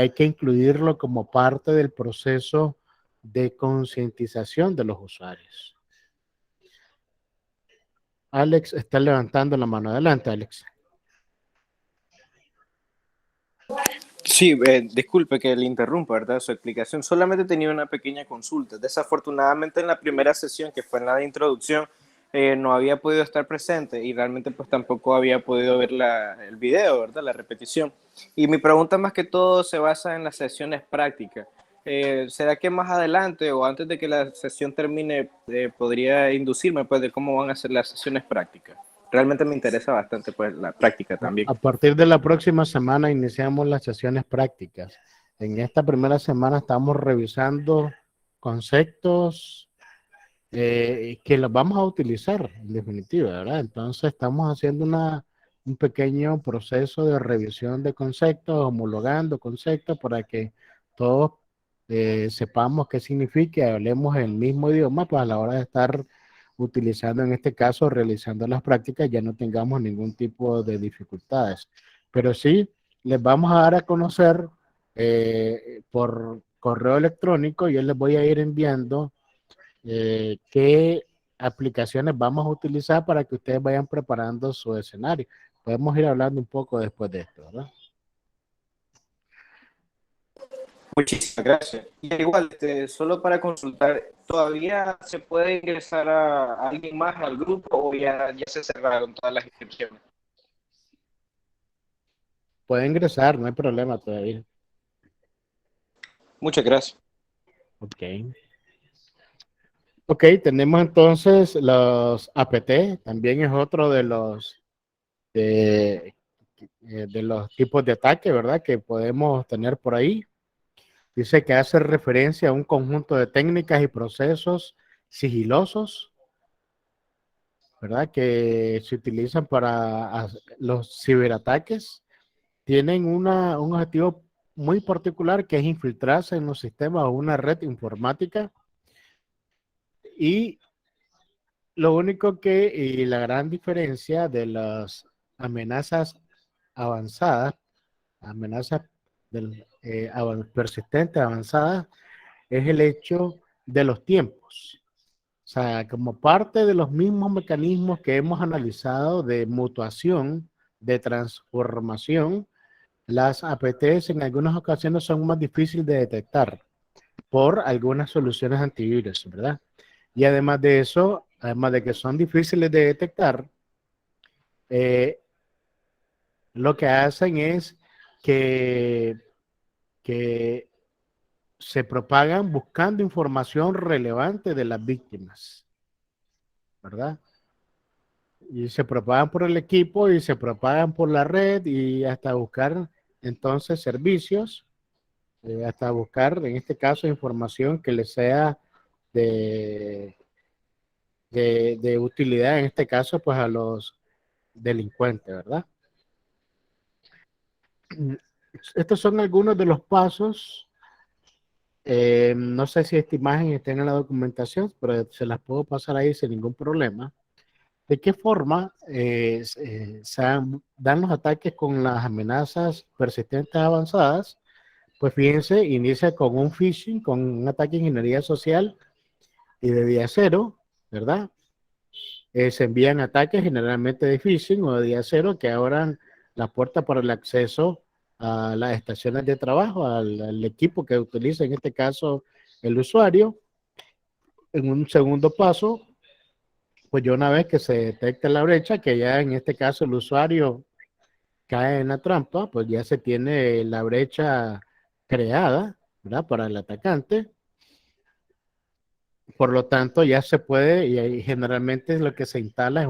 que incluirlo como parte del proceso de concientización de los usuarios. Alex está levantando la mano. Adelante, Alex. Sí, disculpe que le interrumpa, ¿verdad? Su explicación. Solamente tenía una pequeña consulta. Desafortunadamente en la primera sesión, que fue en la de introducción, no había podido estar presente y realmente pues tampoco había podido ver el video, ¿verdad? La repetición. Y mi pregunta más que todo se basa en las sesiones prácticas. ¿Será que más adelante o antes de que la sesión termine podría inducirme pues de cómo van a ser las sesiones prácticas? Realmente me interesa bastante pues la práctica también. A partir de la próxima semana iniciamos las sesiones prácticas. En esta primera semana estamos revisando conceptos que los vamos a utilizar en definitiva, ¿verdad? Entonces estamos haciendo un pequeño proceso de revisión de conceptos, homologando conceptos para que todos sepamos qué significa y hablemos el mismo idioma, pues a la hora de estar utilizando, en este caso, realizando las prácticas, ya no tengamos ningún tipo de dificultades. Pero sí, les vamos a dar a conocer por correo electrónico, yo les voy a ir enviando qué aplicaciones vamos a utilizar para que ustedes vayan preparando su escenario. Podemos ir hablando un poco después de esto, ¿verdad? Muchísimas gracias. Y igual, solo para consultar, ¿todavía se puede ingresar a alguien más al grupo o ya se cerraron todas las inscripciones? puede ingresar, no hay problema todavía. Muchas gracias. Ok. Ok, tenemos entonces los APT, también es otro de los tipos de ataque, ¿verdad? Que podemos tener por ahí. Dice que hace referencia a un conjunto de técnicas y procesos sigilosos, ¿verdad? Que se utilizan para los ciberataques. Tienen un objetivo muy particular que es infiltrarse en los sistemas o una red informática. Y lo único que, y la gran diferencia de las amenazas avanzadas, amenazas persistentes avanzadas, es el hecho de los tiempos. O sea, como parte de los mismos mecanismos que hemos analizado de mutuación, de transformación, las APTs en algunas ocasiones son más difíciles de detectar por algunas soluciones antivirus, ¿verdad? Y además de eso, además de que son difíciles de detectar, eh, lo que hacen es que, que se propagan buscando información relevante de las víctimas, ¿verdad? Y se propagan por el equipo y se propagan por la red y hasta buscar entonces servicios, hasta buscar en este caso información que les sea de, de utilidad, en este caso pues a los delincuentes, ¿verdad? Estos son algunos de los pasos. No sé si esta imagen está en la documentación, pero se las puedo pasar ahí sin ningún problema. ¿De qué forma dan los ataques con las amenazas persistentes avanzadas? Pues fíjense, inicia con un phishing, con un ataque de ingeniería social y de día cero, ¿verdad? Se envían ataques generalmente de phishing o de día cero que abran la puerta para el acceso a las estaciones de trabajo, al equipo que utiliza en este caso el usuario. En un segundo paso, pues ya una vez que se detecta la brecha, que ya en este caso el usuario cae en la trampa, pues ya se tiene la brecha creada, ¿verdad? Para el atacante. Por lo tanto, ya se puede, y ahí generalmente lo que se instala es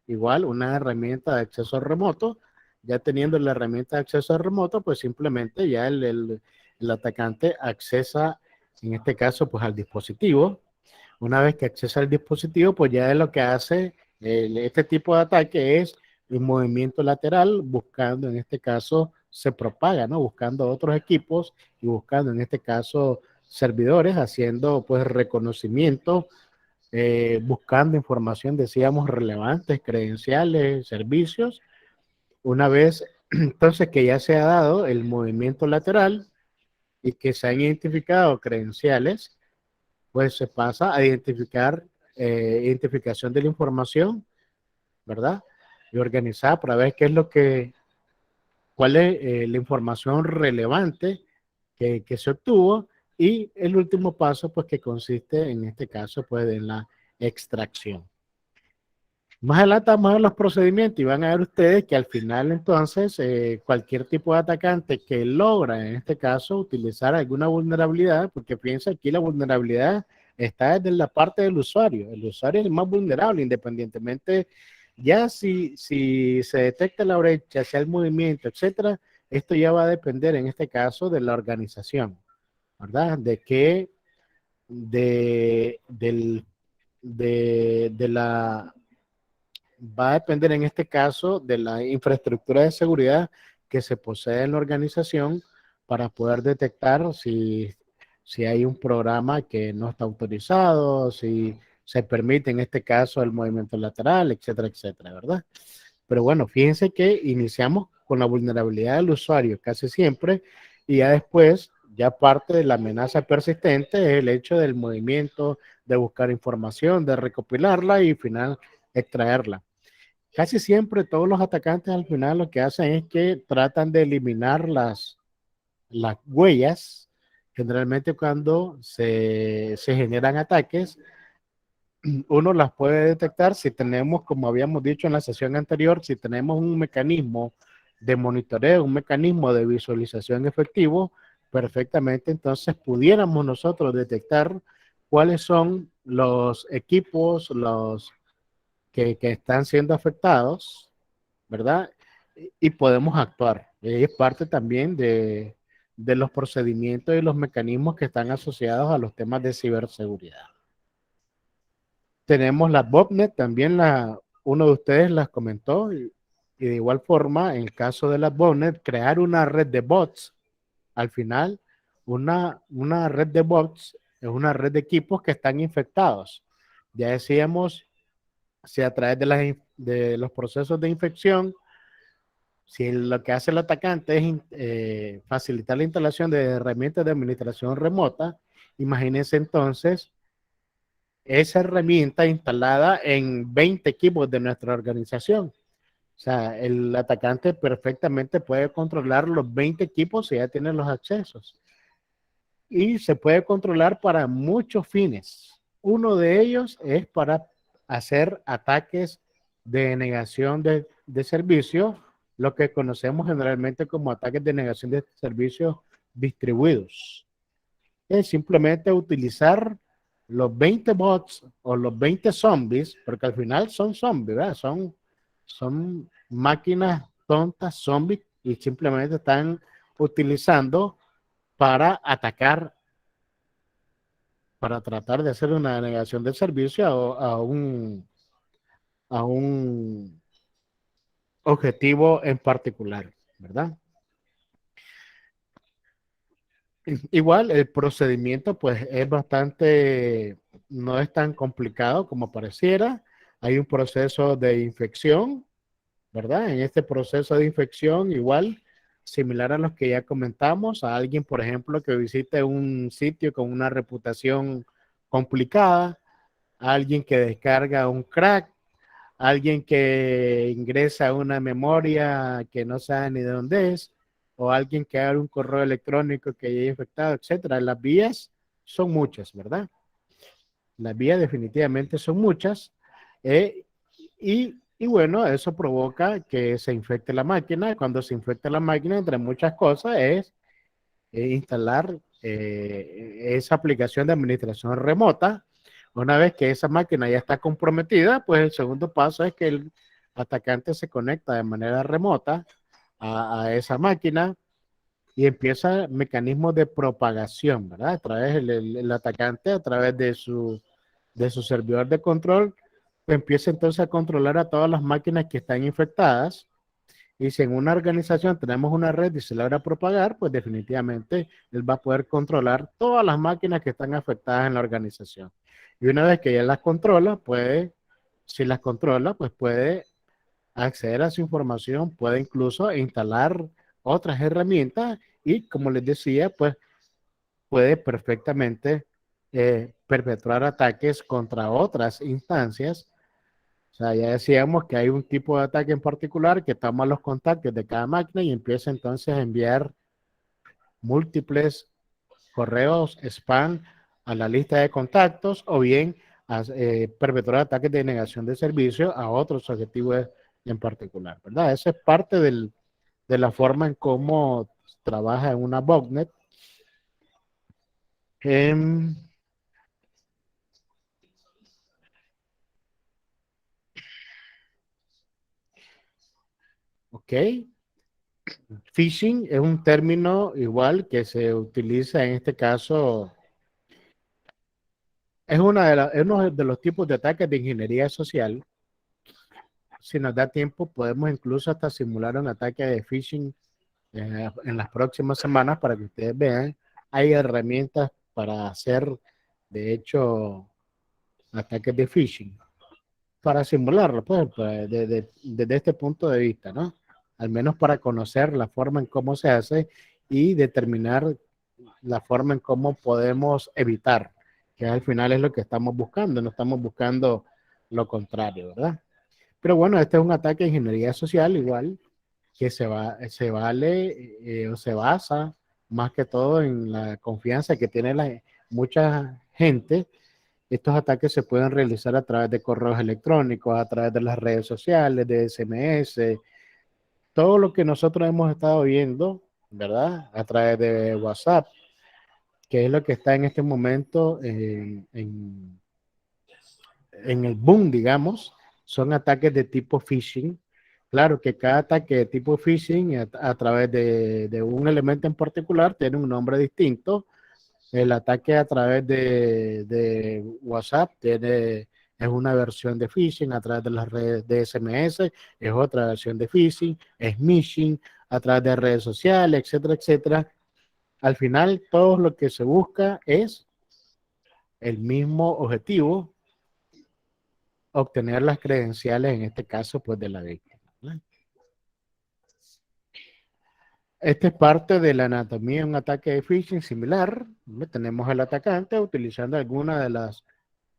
igual una herramienta de acceso remoto. Ya teniendo la herramienta de acceso remoto, pues simplemente ya el atacante accesa, en este caso, pues al dispositivo. Una vez que accesa al dispositivo, pues ya es lo que hace este tipo de ataque es un movimiento lateral, buscando en este caso, se propaga, ¿no? Buscando otros equipos y buscando en este caso servidores, haciendo pues reconocimiento, buscando información, decíamos, relevantes, credenciales, servicios. Una vez entonces que ya se ha dado el movimiento lateral y que se han identificado credenciales, pues se pasa a identificación de la información, ¿verdad? Y organizar para ver cuál es la información relevante que se obtuvo, y el último paso, pues que consiste en este caso, pues en la extracción. Más adelante vamos a ver los procedimientos y van a ver ustedes que al final entonces cualquier tipo de atacante que logra en este caso utilizar alguna vulnerabilidad, porque piensa aquí la vulnerabilidad está desde la parte del usuario. El usuario es el más vulnerable independientemente, ya si se detecta la brecha, sea el movimiento, etcétera, esto ya va a depender en este caso de la organización, ¿verdad? De, del, de la va a depender en este caso de la infraestructura de seguridad que se posee en la organización para poder detectar si hay un programa que no está autorizado, si se permite en este caso el movimiento lateral, etcétera, etcétera, ¿verdad? Pero bueno, fíjense que iniciamos con la vulnerabilidad del usuario casi siempre y ya después, ya parte de la amenaza persistente es el hecho del movimiento, de buscar información, de recopilarla y final extraerla. Casi siempre todos los atacantes al final lo que hacen es que tratan de eliminar las huellas. Generalmente cuando se generan ataques, uno las puede detectar si tenemos, como habíamos dicho en la sesión anterior, si tenemos un mecanismo de monitoreo, un mecanismo de visualización efectivo, perfectamente entonces pudiéramos nosotros detectar cuáles son los equipos que están siendo afectados, ¿verdad? Y podemos actuar. Es parte también de los procedimientos y los mecanismos que están asociados a los temas de ciberseguridad. Tenemos la botnet, también uno de ustedes las comentó, y de igual forma, en el caso de la botnet, crear una red de bots. Al final, una red de bots es una red de equipos que están infectados. Ya decíamos, si a través de los procesos de infección, si lo que hace el atacante es facilitar la instalación de herramientas de administración remota, imagínense entonces esa herramienta instalada en 20 equipos de nuestra organización. O sea, el atacante perfectamente puede controlar los 20 equipos si ya tiene los accesos. Y se puede controlar para muchos fines. Uno de ellos es para hacer ataques de negación de servicio, lo que conocemos generalmente como ataques de negación de servicios distribuidos. Es simplemente utilizar los 20 bots o los 20 zombies, porque al final son zombies, ¿verdad? Son máquinas tontas, zombies, y simplemente están utilizando para atacar, para tratar de hacer una negación de servicio a un objetivo en particular, ¿verdad? Igual el procedimiento pues es bastante, no es tan complicado como pareciera. Hay un proceso de infección, ¿verdad? En este proceso de infección igual, similar a los que ya comentamos, a alguien, por ejemplo, que visite un sitio con una reputación complicada, a alguien que descarga un crack, a alguien que ingresa a una memoria que no sabe ni de dónde es, o alguien que abre un correo electrónico que haya infectado, etcétera. Las vías son muchas, ¿verdad? Las vías definitivamente son muchas. eh, y bueno, eso provoca que se infecte la máquina. Cuando se infecta la máquina, entre muchas cosas, es instalar esa aplicación de administración remota. Una vez que esa máquina ya está comprometida, pues el segundo paso es que el atacante se conecta de manera remota a esa máquina y empieza mecanismos de propagación, ¿verdad? A través el atacante, a través de su servidor de control, pues empieza entonces a controlar a todas las máquinas que están infectadas. Y si en una organización tenemos una red y se logra propagar, pues definitivamente él va a poder controlar todas las máquinas que están afectadas en la organización. Y una vez que ya las controla, si las controla, pues puede acceder a su información, puede incluso instalar otras herramientas y, como les decía, pues puede perfectamente perpetrar ataques contra otras instancias. O sea, ya decíamos que hay un tipo de ataque en particular que toma los contactos de cada máquina y empieza entonces a enviar múltiples correos spam a la lista de contactos, o bien a perpetrar ataques de negación de servicio a otros objetivos en particular, ¿verdad? Esa es parte de la forma en cómo trabaja en una botnet. Ok. Phishing es un término igual que se utiliza en este caso. Es es uno de los tipos de ataques de ingeniería social. Si nos da tiempo, podemos incluso hasta simular un ataque de phishing en las próximas semanas para que ustedes vean. Hay herramientas para hacer, de hecho, ataques de phishing, para simularlo, pues, desde este punto de vista, ¿no? Al menos para conocer la forma en cómo se hace y determinar la forma en cómo podemos evitar, que al final es lo que estamos buscando, no estamos buscando lo contrario, ¿verdad? Pero bueno, este es un ataque de ingeniería social igual, que se vale o se basa más que todo en la confianza que tiene mucha gente. Estos ataques se pueden realizar a través de correos electrónicos, a través de las redes sociales, de SMS, todo lo que nosotros hemos estado viendo, ¿verdad? A través de WhatsApp, que es lo que está en este momento en el boom, digamos, son ataques de tipo phishing. Claro que cada ataque de tipo phishing a través de un elemento en particular tiene un nombre distinto. El ataque a través de WhatsApp es una versión de phishing, a través de las redes de SMS es otra versión de phishing, es phishing, a través de redes sociales, etcétera, etcétera. Al final, todo lo que se busca es el mismo objetivo, obtener las credenciales, en este caso, pues de la víctima, ¿no? Esta es parte de la anatomía de un ataque de phishing similar. Tenemos al atacante utilizando alguna de las,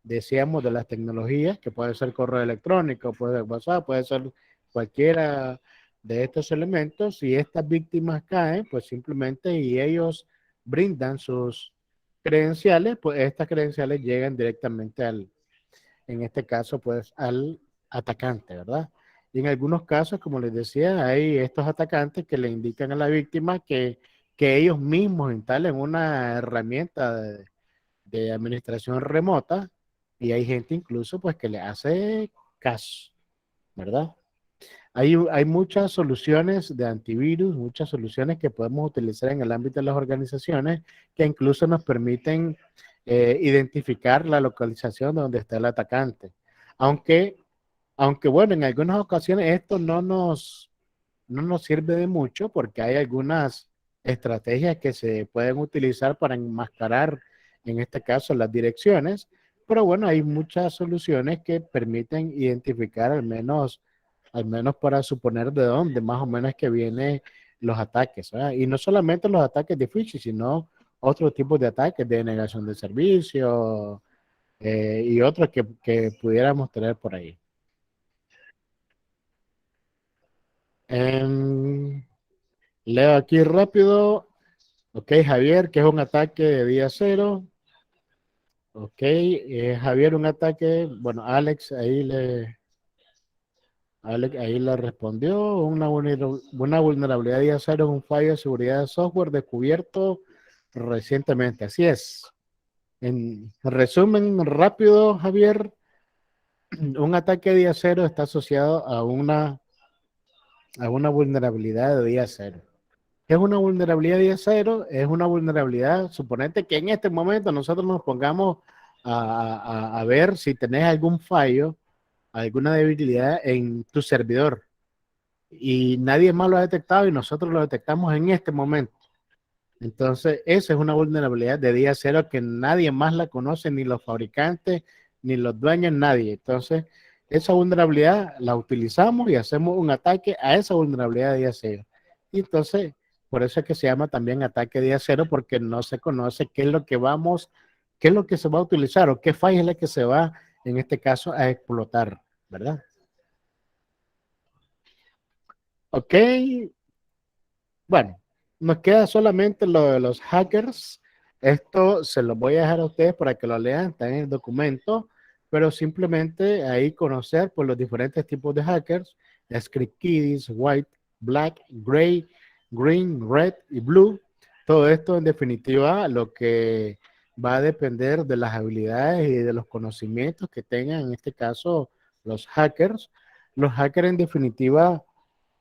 decíamos, de las tecnologías, que puede ser correo electrónico, puede ser WhatsApp, puede ser cualquiera de estos elementos, y estas víctimas caen, pues simplemente, y ellos brindan sus credenciales, pues estas credenciales llegan directamente en este caso, pues al atacante, ¿verdad? Y en algunos casos, como les decía, hay estos atacantes que le indican a la víctima que ellos mismos instalen una herramienta de administración remota, y hay gente incluso pues que le hace caso, ¿verdad? Hay muchas soluciones de antivirus, muchas soluciones que podemos utilizar en el ámbito de las organizaciones que incluso nos permiten identificar la localización de donde está el atacante. Aunque, aunque bueno, en algunas ocasiones esto no nos sirve de mucho porque hay algunas estrategias que se pueden utilizar para enmascarar, en este caso, las direcciones, pero bueno, hay muchas soluciones que permiten identificar al menos para suponer de dónde más o menos que vienen los ataques, ¿verdad? Y no solamente los ataques de phishing, sino otros tipos de ataques de negación de servicio y otros que pudiéramos tener por ahí. Em, leo aquí rápido. Ok, Javier, que es un ataque de día cero. Ok, Javier, un ataque. Bueno, Alex ahí le respondió. Una vulnerabilidad de día cero es un fallo de seguridad de software descubierto recientemente. Así es. En resumen rápido, Javier, un ataque de día cero está asociado a una vulnerabilidad de día cero. ¿Qué es una vulnerabilidad de día cero? Es una vulnerabilidad, suponete que en este momento nosotros nos pongamos a ver si tenés algún fallo, alguna debilidad en tu servidor y nadie más lo ha detectado y nosotros lo detectamos en este momento. Entonces, esa es una vulnerabilidad de día cero que nadie más la conoce, ni los fabricantes, ni los dueños, nadie. Entonces, esa vulnerabilidad la utilizamos y hacemos un ataque a esa vulnerabilidad de día cero. Y entonces, por eso es que se llama también ataque de día cero, porque no se conoce qué es lo que qué es lo que se va a utilizar o qué falla es la que se va, en este caso, a explotar, ¿verdad? Ok, bueno, nos queda solamente lo de los hackers. Esto se lo voy a dejar a ustedes para que lo lean, está en el documento, pero simplemente ahí conocer por los diferentes tipos de hackers, script kiddies, white, black, gray, green, red y blue. Todo esto en definitiva lo que va a depender de las habilidades y de los conocimientos que tengan, en este caso, los hackers. Los hackers en definitiva,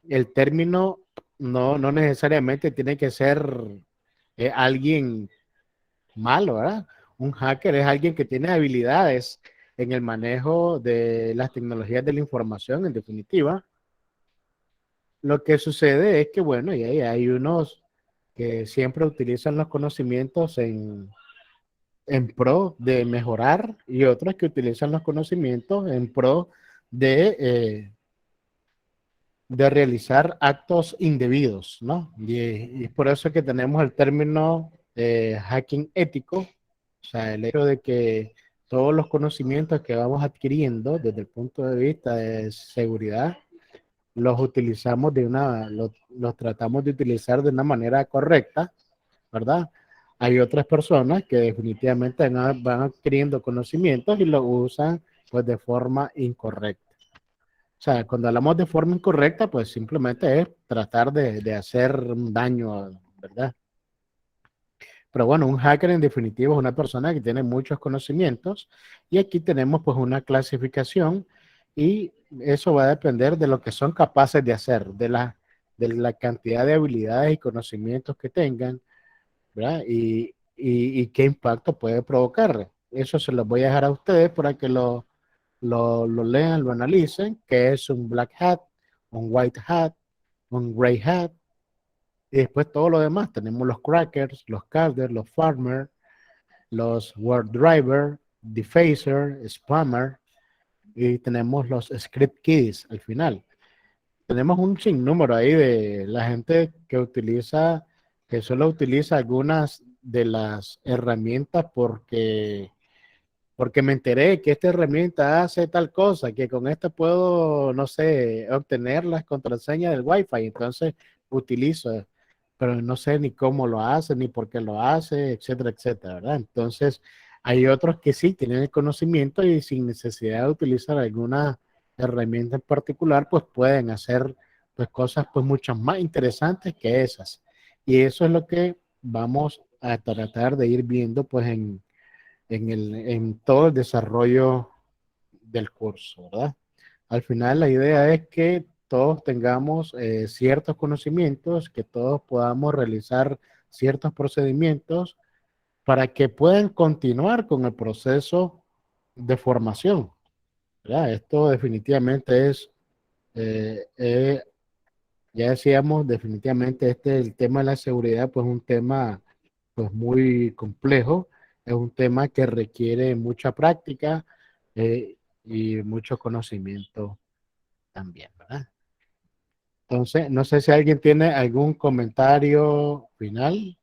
el término no necesariamente tiene que ser alguien malo, ¿verdad? Un hacker es alguien que tiene habilidades en el manejo de las tecnologías de la información, en definitiva. Lo que sucede es que, bueno, y hay unos que siempre utilizan los conocimientos en pro de mejorar y otros que utilizan los conocimientos en pro de realizar actos indebidos, ¿no? Y es por eso que tenemos el término hacking ético, o sea, el hecho de que todos los conocimientos que vamos adquiriendo desde el punto de vista de seguridad, los utilizamos los tratamos de utilizar de una manera correcta, ¿verdad? Hay otras personas que definitivamente van adquiriendo conocimientos y lo usan pues de forma incorrecta. O sea, cuando hablamos de forma incorrecta, pues simplemente es tratar de hacer un daño, ¿verdad? Pero bueno, un hacker en definitiva es una persona que tiene muchos conocimientos y aquí tenemos pues una clasificación y eso va a depender de lo que son capaces de hacer, de la cantidad de habilidades y conocimientos que tengan, ¿verdad? Y qué impacto puede provocar. Eso se los voy a dejar a ustedes para que lo lean, lo analicen, qué es un black hat, un white hat, un gray hat, y después todo lo demás. Tenemos los crackers, los carders, los farmers, los word driver, defacer, spammer, y tenemos los script keys al final. Tenemos un sinnúmero ahí de la gente que solo utiliza algunas de las herramientas porque me enteré que esta herramienta hace tal cosa, que con esta puedo, no sé, obtener las contraseñas del Wi-Fi, entonces utilizo, pero no sé ni cómo lo hace, ni por qué lo hace, etcétera, etcétera, ¿verdad? Entonces, hay otros que sí tienen el conocimiento y sin necesidad de utilizar alguna herramienta en particular, pues pueden hacer pues cosas pues mucho más interesantes que esas. Y eso es lo que vamos a tratar de ir viendo pues en todo el desarrollo del curso, ¿verdad? Al final la idea es que todos tengamos ciertos conocimientos, que todos podamos realizar ciertos procedimientos para que puedan continuar con el proceso de formación, ¿verdad? Esto definitivamente eh, eh, ya decíamos, definitivamente el tema de la seguridad, pues un tema pues muy complejo, es un tema que requiere mucha práctica y mucho conocimiento también, ¿verdad? Entonces, no sé si alguien tiene algún comentario final.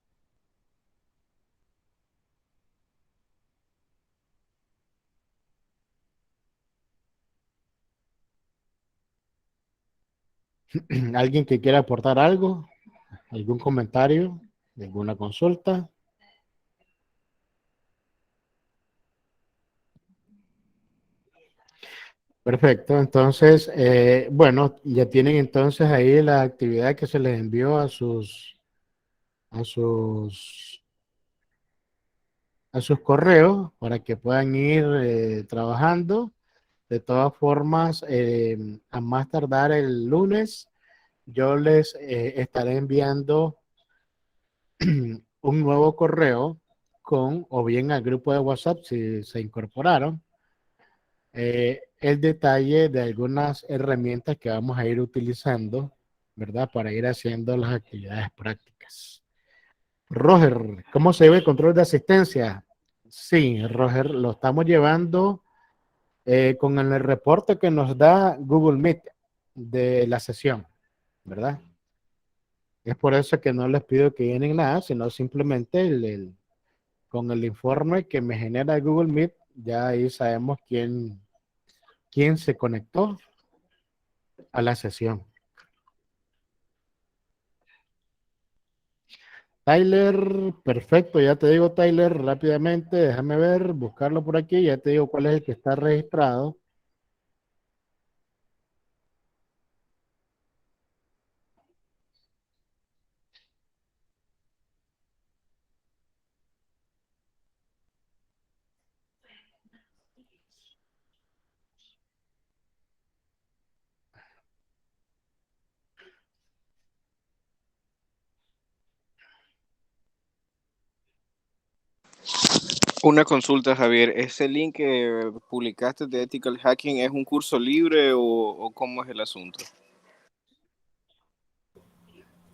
¿Alguien que quiera aportar algo? ¿Algún comentario? ¿Alguna consulta? Perfecto, entonces, bueno, ya tienen entonces ahí la actividad que se les envió a sus, a sus correos para que puedan ir trabajando. De todas formas, a más tardar el lunes, yo les estaré enviando un nuevo correo o bien al grupo de WhatsApp si se incorporaron, el detalle de algunas herramientas que vamos a ir utilizando, ¿verdad? Para ir haciendo las actividades prácticas. Roger, ¿cómo se ve el control de asistencia? Sí, Roger, lo estamos llevando con el reporte que nos da Google Meet de la sesión, ¿verdad? Es por eso que no les pido que llenen nada, sino simplemente con el informe que me genera Google Meet, ya ahí sabemos quién se conectó a la sesión. Tyler, perfecto, ya te digo Tyler, rápidamente, déjame ver, buscarlo por aquí, ya te digo cuál es el que está registrado. Una consulta, Javier. ¿Ese link que publicaste de Ethical Hacking es un curso libre o cómo es el asunto?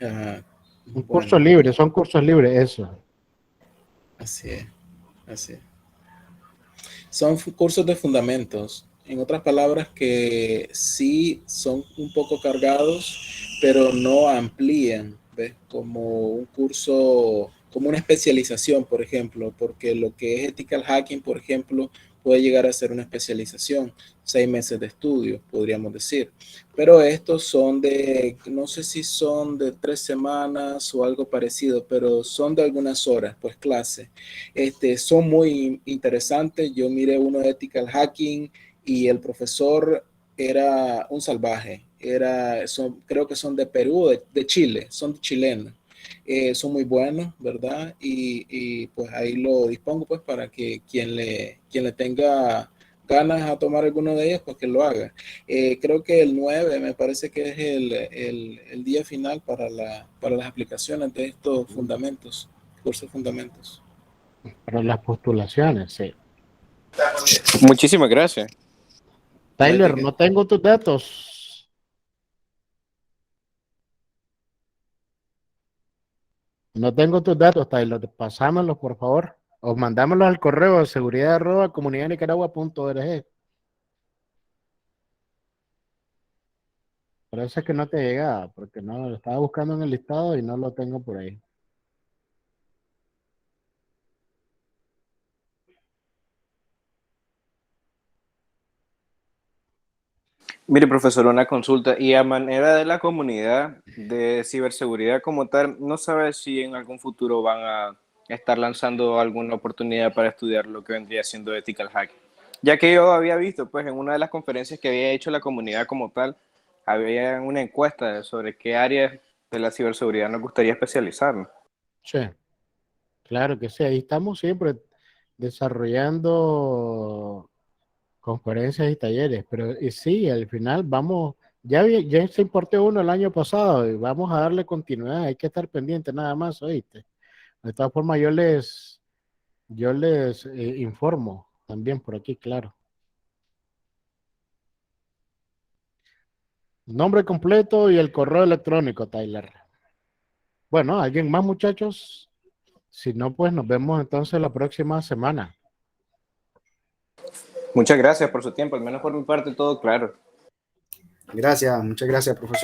Un curso Bueno, libre, son cursos libres, eso. así es, así es. Son cursos de fundamentos. En otras palabras, que sí son un poco cargados, pero no amplían, ¿ves? Como un curso, como una especialización, por ejemplo, porque lo que es ethical hacking, por ejemplo, puede llegar a ser una especialización, 6 meses de estudio, podríamos decir. Pero estos son no sé si son de 3 semanas o algo parecido, pero son de algunas horas, pues clase. Son muy interesantes. Yo miré uno de Ethical Hacking y el profesor era un salvaje. Creo que son de Perú, de Chile, son chilenos. Son muy buenos, ¿verdad? Y pues ahí lo dispongo pues para que quien le tenga ganas a tomar alguno de ellos, pues que lo haga. Creo que el 9 me parece que es el día final para las aplicaciones de estos fundamentos, cursos fundamentos. Para las postulaciones, sí. Muchísimas gracias. Tyler, no tengo tus datos. No tengo tus datos, Tyler. Pásamelos, por favor. O mandámelos al correo de seguridad@comunidadnicaragua.org. Parece que no te llega, porque no lo estaba buscando en el listado y no lo tengo por ahí. Mire, profesor, una consulta. Y a manera de la comunidad de ciberseguridad como tal, ¿no sabe si en algún futuro van a estar lanzando alguna oportunidad para estudiar lo que vendría siendo ethical hacking? Ya que yo había visto, pues, en una de las conferencias que había hecho la comunidad como tal, había una encuesta sobre qué áreas de la ciberseguridad nos gustaría especializarnos. Sí, claro que sí. Ahí estamos siempre desarrollando conferencias y talleres, pero y sí, al final vamos, ya se importó uno el año pasado y vamos a darle continuidad, hay que estar pendiente nada más, oíste. De todas formas, yo les informo también por aquí, claro. Nombre completo y el correo electrónico, Tyler. Bueno, ¿alguien más, muchachos? Si no, pues nos vemos entonces la próxima semana. Muchas gracias por su tiempo, al menos por mi parte todo claro. Gracias, muchas gracias, profesor.